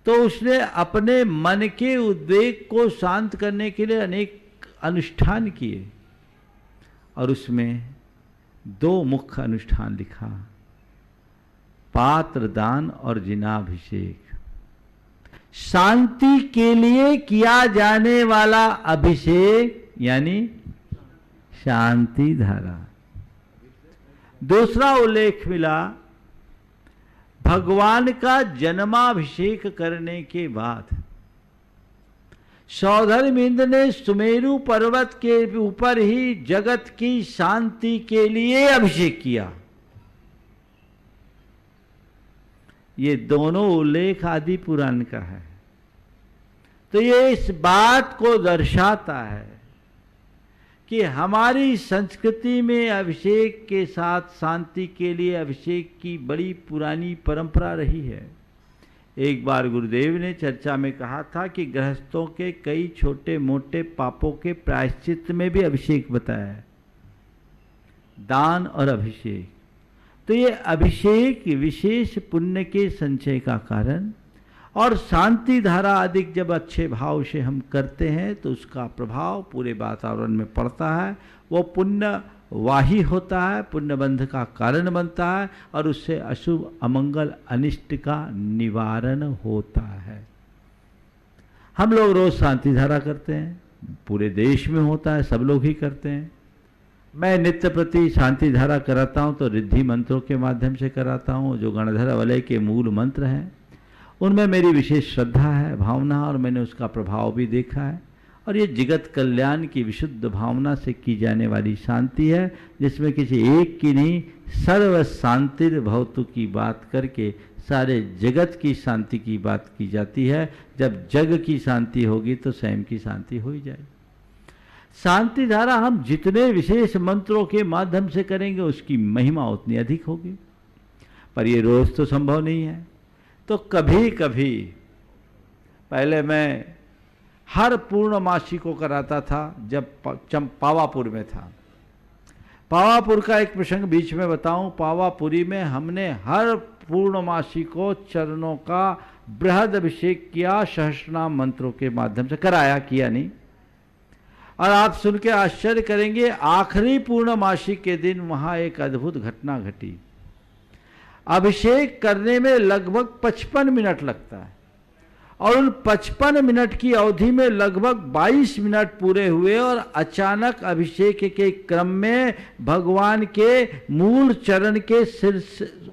तो उसने अपने मन के उद्वेग को शांत करने के लिए अनेक अनुष्ठान किए और उसमें 2 मुख्य अनुष्ठान लिखा, पात्र दान और जिनाभिषेक। शांति के लिए किया जाने वाला अभिषेक यानी शांति धारा। दूसरा उल्लेख मिला, भगवान का जन्माभिषेक करने के बाद सौधर्मेंद्र ने सुमेरु पर्वत के ऊपर ही जगत की शांति के लिए अभिषेक किया। ये दोनों उल्लेख आदि पुराण का है। तो ये इस बात को दर्शाता है कि हमारी संस्कृति में अभिषेक के साथ शांति के लिए अभिषेक की बड़ी पुरानी परंपरा रही है। एक बार गुरुदेव ने चर्चा में कहा था कि गृहस्थों के कई छोटे मोटे पापों के प्रायश्चित में भी अभिषेक बताया है, दान और अभिषेक। तो ये अभिषेक विशेष पुण्य के संचय का कारण, और शांति धारा अधिक जब अच्छे भाव से हम करते हैं तो उसका प्रभाव पूरे वातावरण में पड़ता है। वो पुण्य वाही होता है, पुण्य बंध का कारण बनता है और उससे अशुभ अमंगल अनिष्ट का निवारण होता है। हम लोग रोज शांति धारा करते हैं, पूरे देश में होता है, सब लोग ही करते हैं। मैं नित्य प्रति शांति धारा कराता हूँ तो रिद्धि मंत्रों के माध्यम से कराता हूँ, जो गणधर वलय के मूल मंत्र हैं उनमें मेरी विशेष श्रद्धा है, भावना, और मैंने उसका प्रभाव भी देखा है। और ये जगत कल्याण की विशुद्ध भावना से की जाने वाली शांति है, जिसमें किसी एक की नहीं, सर्व शांतिर भवतु की बात करके सारे जगत की शांति की बात की जाती है। जब जग की शांति होगी तो स्वयं की शांति हो ही जाएगी। शांति धारा हम जितने विशेष मंत्रों के माध्यम से करेंगे उसकी महिमा उतनी अधिक होगी, पर ये रोज तो संभव नहीं है। तो कभी कभी पहले मैं हर पूर्णमासी को कराता था जब पावापुर में था। पावापुर का एक प्रसंग बीच में बताऊं। पावापुरी में हमने हर पूर्णमासी को चरणों का बृहद अभिषेक किया, सहस्रनाम मंत्रों के माध्यम से कराया, किया नहीं। और आप सुन के आश्चर्य करेंगे, आखिरी पूर्णमासी के दिन वहां एक अद्भुत घटना घटी। अभिषेक करने में लगभग 55 मिनट लगता है और उन 55 मिनट की अवधि में लगभग 22 मिनट पूरे हुए और अचानक अभिषेक के क्रम में भगवान के मूल चरण के सिर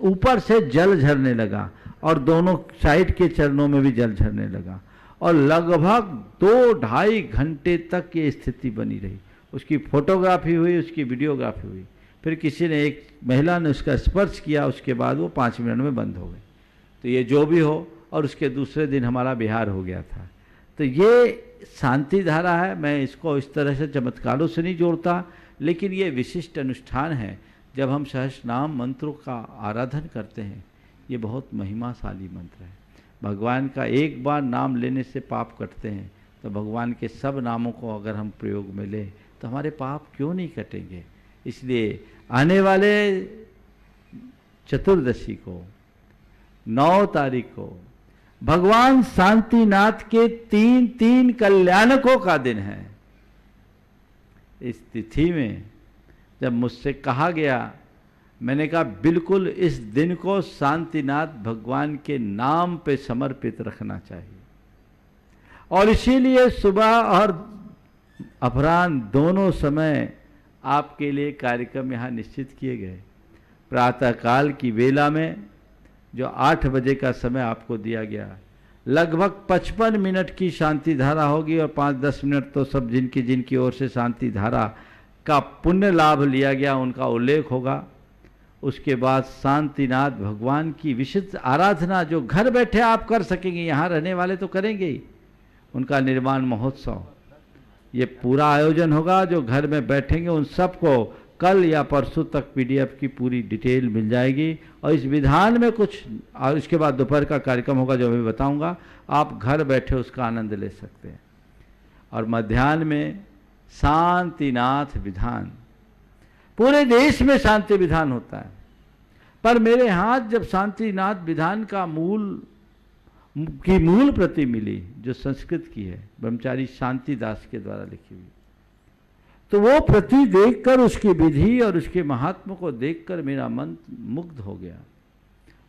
ऊपर से जल झरने लगा और दोनों साइड के चरणों में भी जल झरने लगा और लगभग 2-2.5 घंटे तक ये स्थिति बनी रही। उसकी फोटोग्राफी हुई, उसकी वीडियोग्राफी हुई। फिर किसी ने, एक महिला ने उसका स्पर्श किया, उसके बाद वो 5 मिनट में बंद हो गई। तो ये जो भी हो, और उसके दूसरे दिन हमारा बिहार हो गया था। तो ये शांति धारा है। मैं इसको इस तरह से चमत्कारों से नहीं जोड़ता, लेकिन ये विशिष्ट अनुष्ठान है। जब हम सहस्रनाम मंत्रों का आराधन करते हैं, ये बहुत महिमाशाली मंत्र है। भगवान का एक बार नाम लेने से पाप कटते हैं, तो भगवान के सब नामों को अगर हम प्रयोग में लें तो हमारे पाप क्यों नहीं कटेंगे। इसलिए आने वाले चतुर्दशी को 9 तारीख को भगवान शांतिनाथ के 3 कल्याणकों का दिन है। इस तिथि में जब मुझसे कहा गया, मैंने कहा बिल्कुल इस दिन को शांतिनाथ भगवान के नाम पे समर्पित रखना चाहिए। और इसीलिए सुबह और अपराह्न दोनों समय आपके लिए कार्यक्रम यहाँ निश्चित किए गए। प्रातःकाल की वेला में जो 8 बजे का समय आपको दिया गया, लगभग 55 मिनट की शांति धारा होगी और 5-10 मिनट तो सब जिनकी ओर से शांति धारा का पुण्य लाभ लिया गया उनका उल्लेख होगा। उसके बाद शांतिनाथ भगवान की विशिष्ट आराधना जो घर बैठे आप कर सकेंगे, यहाँ रहने वाले तो करेंगे ही, उनका निर्माण महोत्सव ये पूरा आयोजन होगा। जो घर में बैठेंगे उन सबको कल या परसों तक पीडीएफ की पूरी डिटेल मिल जाएगी। और इस विधान में कुछ, और इसके बाद दोपहर का कार्यक्रम होगा जो मैं बताऊंगा, आप घर बैठे उसका आनंद ले सकते हैं। और मध्याह्न में शांतिनाथ विधान, पूरे देश में शांति विधान होता है, पर मेरे हाथ जब शांतिनाथ विधान का मूल प्रति मिली जो संस्कृत की है, ब्रह्मचारी शांतिदास के द्वारा लिखी हुई, तो वो प्रति देखकर, उसकी विधि और उसके महात्म को देखकर मेरा मन मुग्ध हो गया।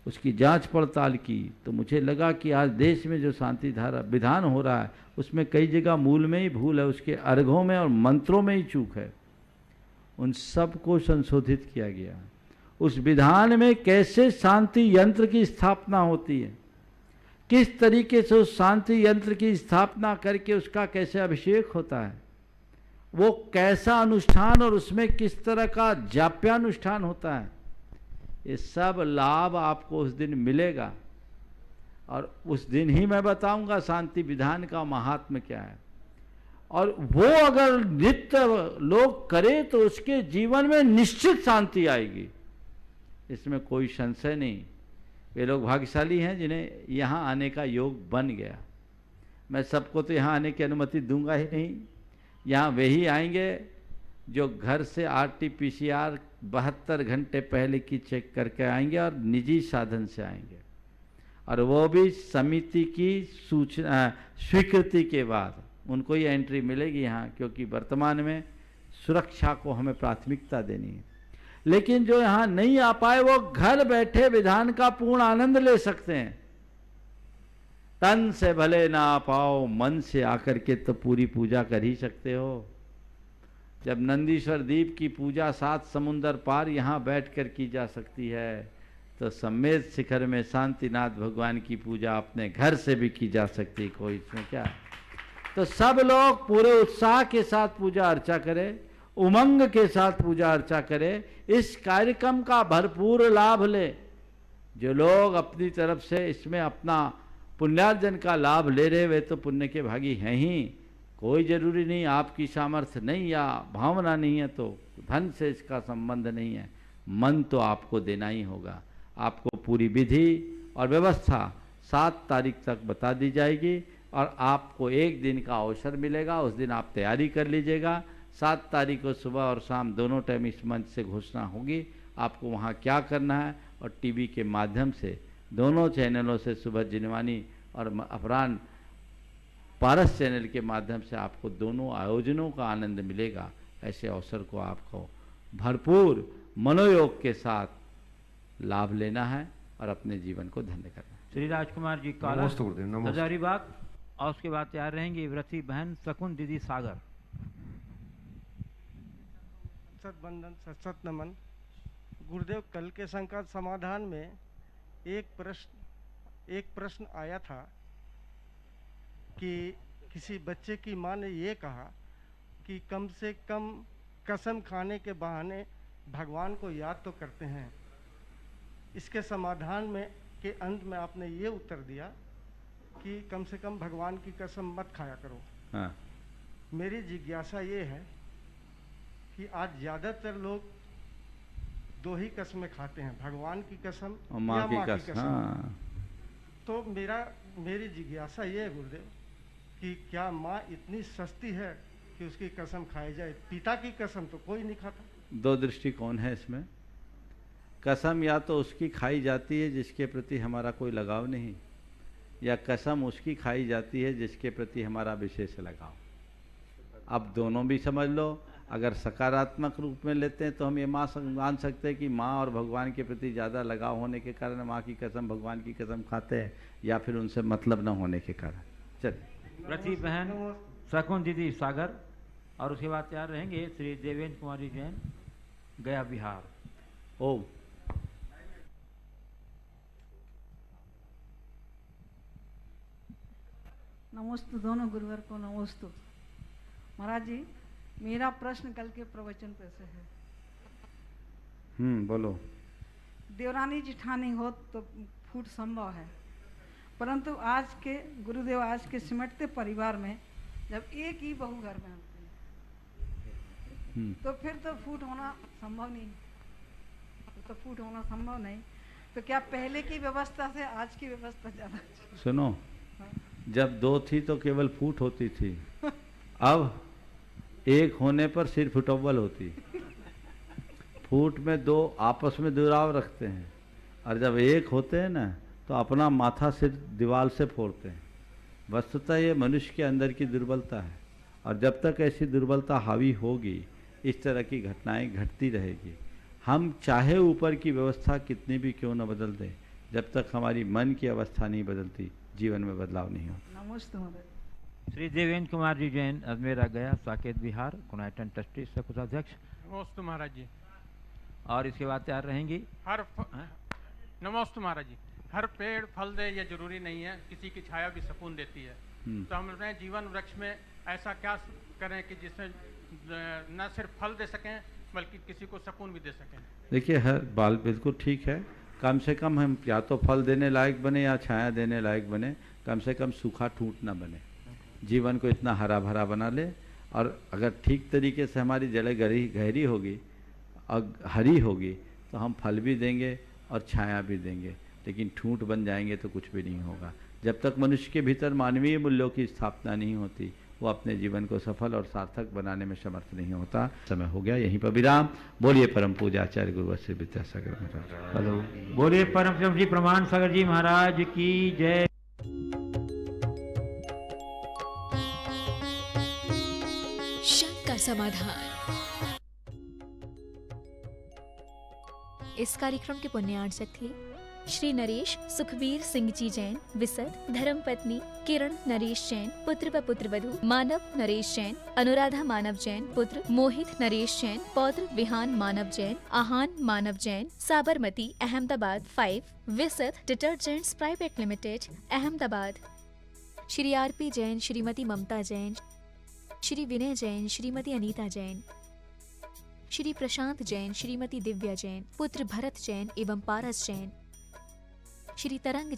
उसकी जांच पड़ताल की तो मुझे लगा कि आज देश में जो शांति धारा विधान हो रहा है उसमें कई जगह मूल में ही भूल है, उसके अर्घों में और मंत्रों में ही चूक है। उन सब को संशोधित किया गया। उस विधान में कैसे शांति यंत्र की स्थापना होती है, किस तरीके से उस शांति यंत्र की स्थापना करके उसका कैसे अभिषेक होता है, वो कैसा अनुष्ठान और उसमें किस तरह का जाप्यानुष्ठान होता है, ये सब लाभ आपको उस दिन मिलेगा। और उस दिन ही मैं बताऊंगा शांति विधान का महात्म्य क्या है। और वो अगर नित्य लोग करें तो उसके जीवन में निश्चित शांति आएगी, इसमें कोई संशय नहीं। वे लोग भाग्यशाली हैं जिन्हें यहाँ आने का योग बन गया। मैं सबको तो यहाँ आने की अनुमति दूंगा ही नहीं। यहाँ वे ही आएंगे जो घर से RT-PCR 72 घंटे पहले की चेक करके आएंगे और निजी साधन से आएंगे, और वो भी समिति की सूचना स्वीकृति के बाद उनको ही एंट्री मिलेगी यहाँ, क्योंकि वर्तमान में सुरक्षा को हमें प्राथमिकता देनी है। लेकिन जो यहाँ नहीं आ पाए वो घर बैठे विधान का पूर्ण आनंद ले सकते हैं। तन से भले ना आ पाओ, मन से आकर के तो पूरी पूजा कर ही सकते हो। जब नंदीश्वर द्वीप की पूजा 7 समुंदर पार यहाँ बैठ कर की जा सकती है, तो सम्मेद शिखर में शांतिनाथ भगवान की पूजा अपने घर से भी की जा सकती है। कोई इसमें क्या है? तो सब लोग पूरे उत्साह के साथ पूजा अर्चा करें, उमंग के साथ पूजा अर्चा करें, इस कार्यक्रम का भरपूर लाभ ले। जो लोग अपनी तरफ से इसमें अपना पुण्यार्जन का लाभ ले रहे वे तो पुण्य के भागी हैं ही। कोई जरूरी नहीं, आपकी सामर्थ्य नहीं या भावना नहीं है तो धन से इसका संबंध नहीं है, मन तो आपको देना ही होगा। आपको पूरी विधि और व्यवस्था 7 तारीख तक बता दी जाएगी और आपको 1 दिन का अवसर मिलेगा। उस दिन आप तैयारी कर लीजिएगा। 7 तारीख को सुबह और शाम दोनों टाइम इस मंच से घोषणा होगी आपको वहाँ क्या करना है, और टीवी के माध्यम से दोनों चैनलों से सुबह जिनवानी और अपराह्न पारस चैनल के माध्यम से आपको दोनों आयोजनों का आनंद मिलेगा। ऐसे अवसर को आपको भरपूर मनोयोग के साथ लाभ लेना है और अपने जीवन को धन्य करना है। श्री राजकुमार जी काला हजारीबाग, और उसके बाद तैयार रहेंगी व्रती बहन शकुन दीदी सागर। सतबंधन सत नमन। गुरुदेव, कल के संकल्प समाधान में एक प्रश्न आया था कि किसी बच्चे की माँ ने ये कहा कि कम से कम कसम खाने के बहाने भगवान को याद तो करते हैं। इसके समाधान में के अंत में आपने ये उत्तर दिया कि कम से कम भगवान की कसम मत खाया करो। हाँ। मेरी जिज्ञासा ये है कि आज ज़्यादातर लोग 2 ही कसमें खाते हैं, भगवान की कसम और माँ की कसम। हाँ। तो मेरी जिज्ञासा ये है गुरुदेव कि क्या माँ इतनी सस्ती है कि उसकी कसम खाई जाए? पिता की कसम तो कोई नहीं खाता। 2 दृष्टिकोण है इसमें। कसम या तो उसकी खाई जाती है जिसके प्रति हमारा कोई लगाव नहीं, या कसम उसकी खाई जाती है जिसके प्रति हमारा विशेष लगाव। अब दोनों भी समझ लो। अगर सकारात्मक रूप में लेते हैं तो हम ये मान सकते हैं कि माँ और भगवान के प्रति ज़्यादा लगाव होने के कारण माँ की कसम, भगवान की कसम खाते हैं, या फिर उनसे मतलब न होने के कारण। चलिए। प्रति बहन शकुन दीदी सागर, और उसके बाद तैयार रहेंगे श्री देवेंद्र कुमारी जैन, गया बिहार। ओम। नमोस्तु दोनों गुरुवर को नमोस्तु। महाराज जी, मेरा प्रश्न कल के प्रवचन पे से है। बोलो। देवरानी जिठानी हो तो फूट संभव है, परंतु आज के गुरुदेव, आज के सिमटते परिवार में जब एक ही बहू घर में आती है तो फिर तो फूट होना संभव नहीं। तो फूट होना संभव नहीं, तो क्या पहले की व्यवस्था से आज की व्यवस्था ज़्यादा? सुनो, जब दो थी तो केवल फूट होती थी, अब एक होने पर सिर्फ फुटअव्वल होती। फूट में दो आपस में दुराव रखते हैं, और जब एक होते हैं ना तो अपना माथा सिर्फ दीवार से फोड़ते हैं। वस्तुतः ये मनुष्य के अंदर की दुर्बलता है, और जब तक ऐसी दुर्बलता हावी होगी इस तरह की घटनाएं घटती रहेगी। हम चाहे ऊपर की व्यवस्था कितनी भी क्यों न बदल दें, जब तक हमारी मन की अवस्था नहीं बदलती जीवन में बदलाव नहीं होता। नमस्ते महाराज। श्री देवेंद्र कुमार जी जैन, अजमेरा गया, साकेत बिहार, कुनाइटन ट्रस्टी सकुचाध्यक्ष। नमस्ते महाराज जी। और इसके बाद तैयार रहेंगी नमस्ते महाराज जी। हर पेड़ फल दे ये जरूरी नहीं है, किसी की छाया भी सुकून देती है। तो हम अपने जीवन वृक्ष में ऐसा क्या करें कि जिसमें न सिर्फ फल दे सकें बल्कि किसी को सुकून भी दे सकें। देखिए, हर बाल बिल्कुल ठीक है। कम से कम हम या तो फल देने लायक बने या छाया देने लायक बने, कम से कम सूखा ठूंठ ना बने। जीवन को इतना हरा भरा बना ले, और अगर ठीक तरीके से हमारी जड़ें गहरी होगी और हरी होगी तो हम फल भी देंगे और छाया भी देंगे। लेकिन ठूंठ बन जाएंगे तो कुछ भी नहीं होगा। जब तक मनुष्य के भीतर मानवीय मूल्यों की स्थापना नहीं होती, वो अपने जीवन को सफल और सार्थक बनाने में समर्थ नहीं होता। समय हो गया, यहीं पर विराम। बोलिए परम पूज्य आचार्य गुरुवर श्री विद्यासागर महाराज। हेलो। बोलिए परम श्री प्रमाण सागर जी महाराज की जय। शंका समाधान। इस कार्यक्रम के पुण्यार्चक थे श्री नरेश सुखबीर सिंह जी जैन, विसद, धर्मपत्नी किरण नरेश जैन, पुत्र व पुत्रवधू मानव नरेश जैन, अनुराधा मानव जैन, पुत्र मोहित नरेश जैन, पौत्र Vihan Manav Jain, Aahan Manav Jain, Sabarmati Ahmedabad 5, Visad detergents private limited Ahmedabad. Shri RP Jain, Shrimati Mamta Jain, Shri Vinay Jain, Shrimati Anita Jain, Shri Prashant Jain, Shrimati Divya Jain, पुत्र भरत जैन एवं पारस जैन, श्री तरंग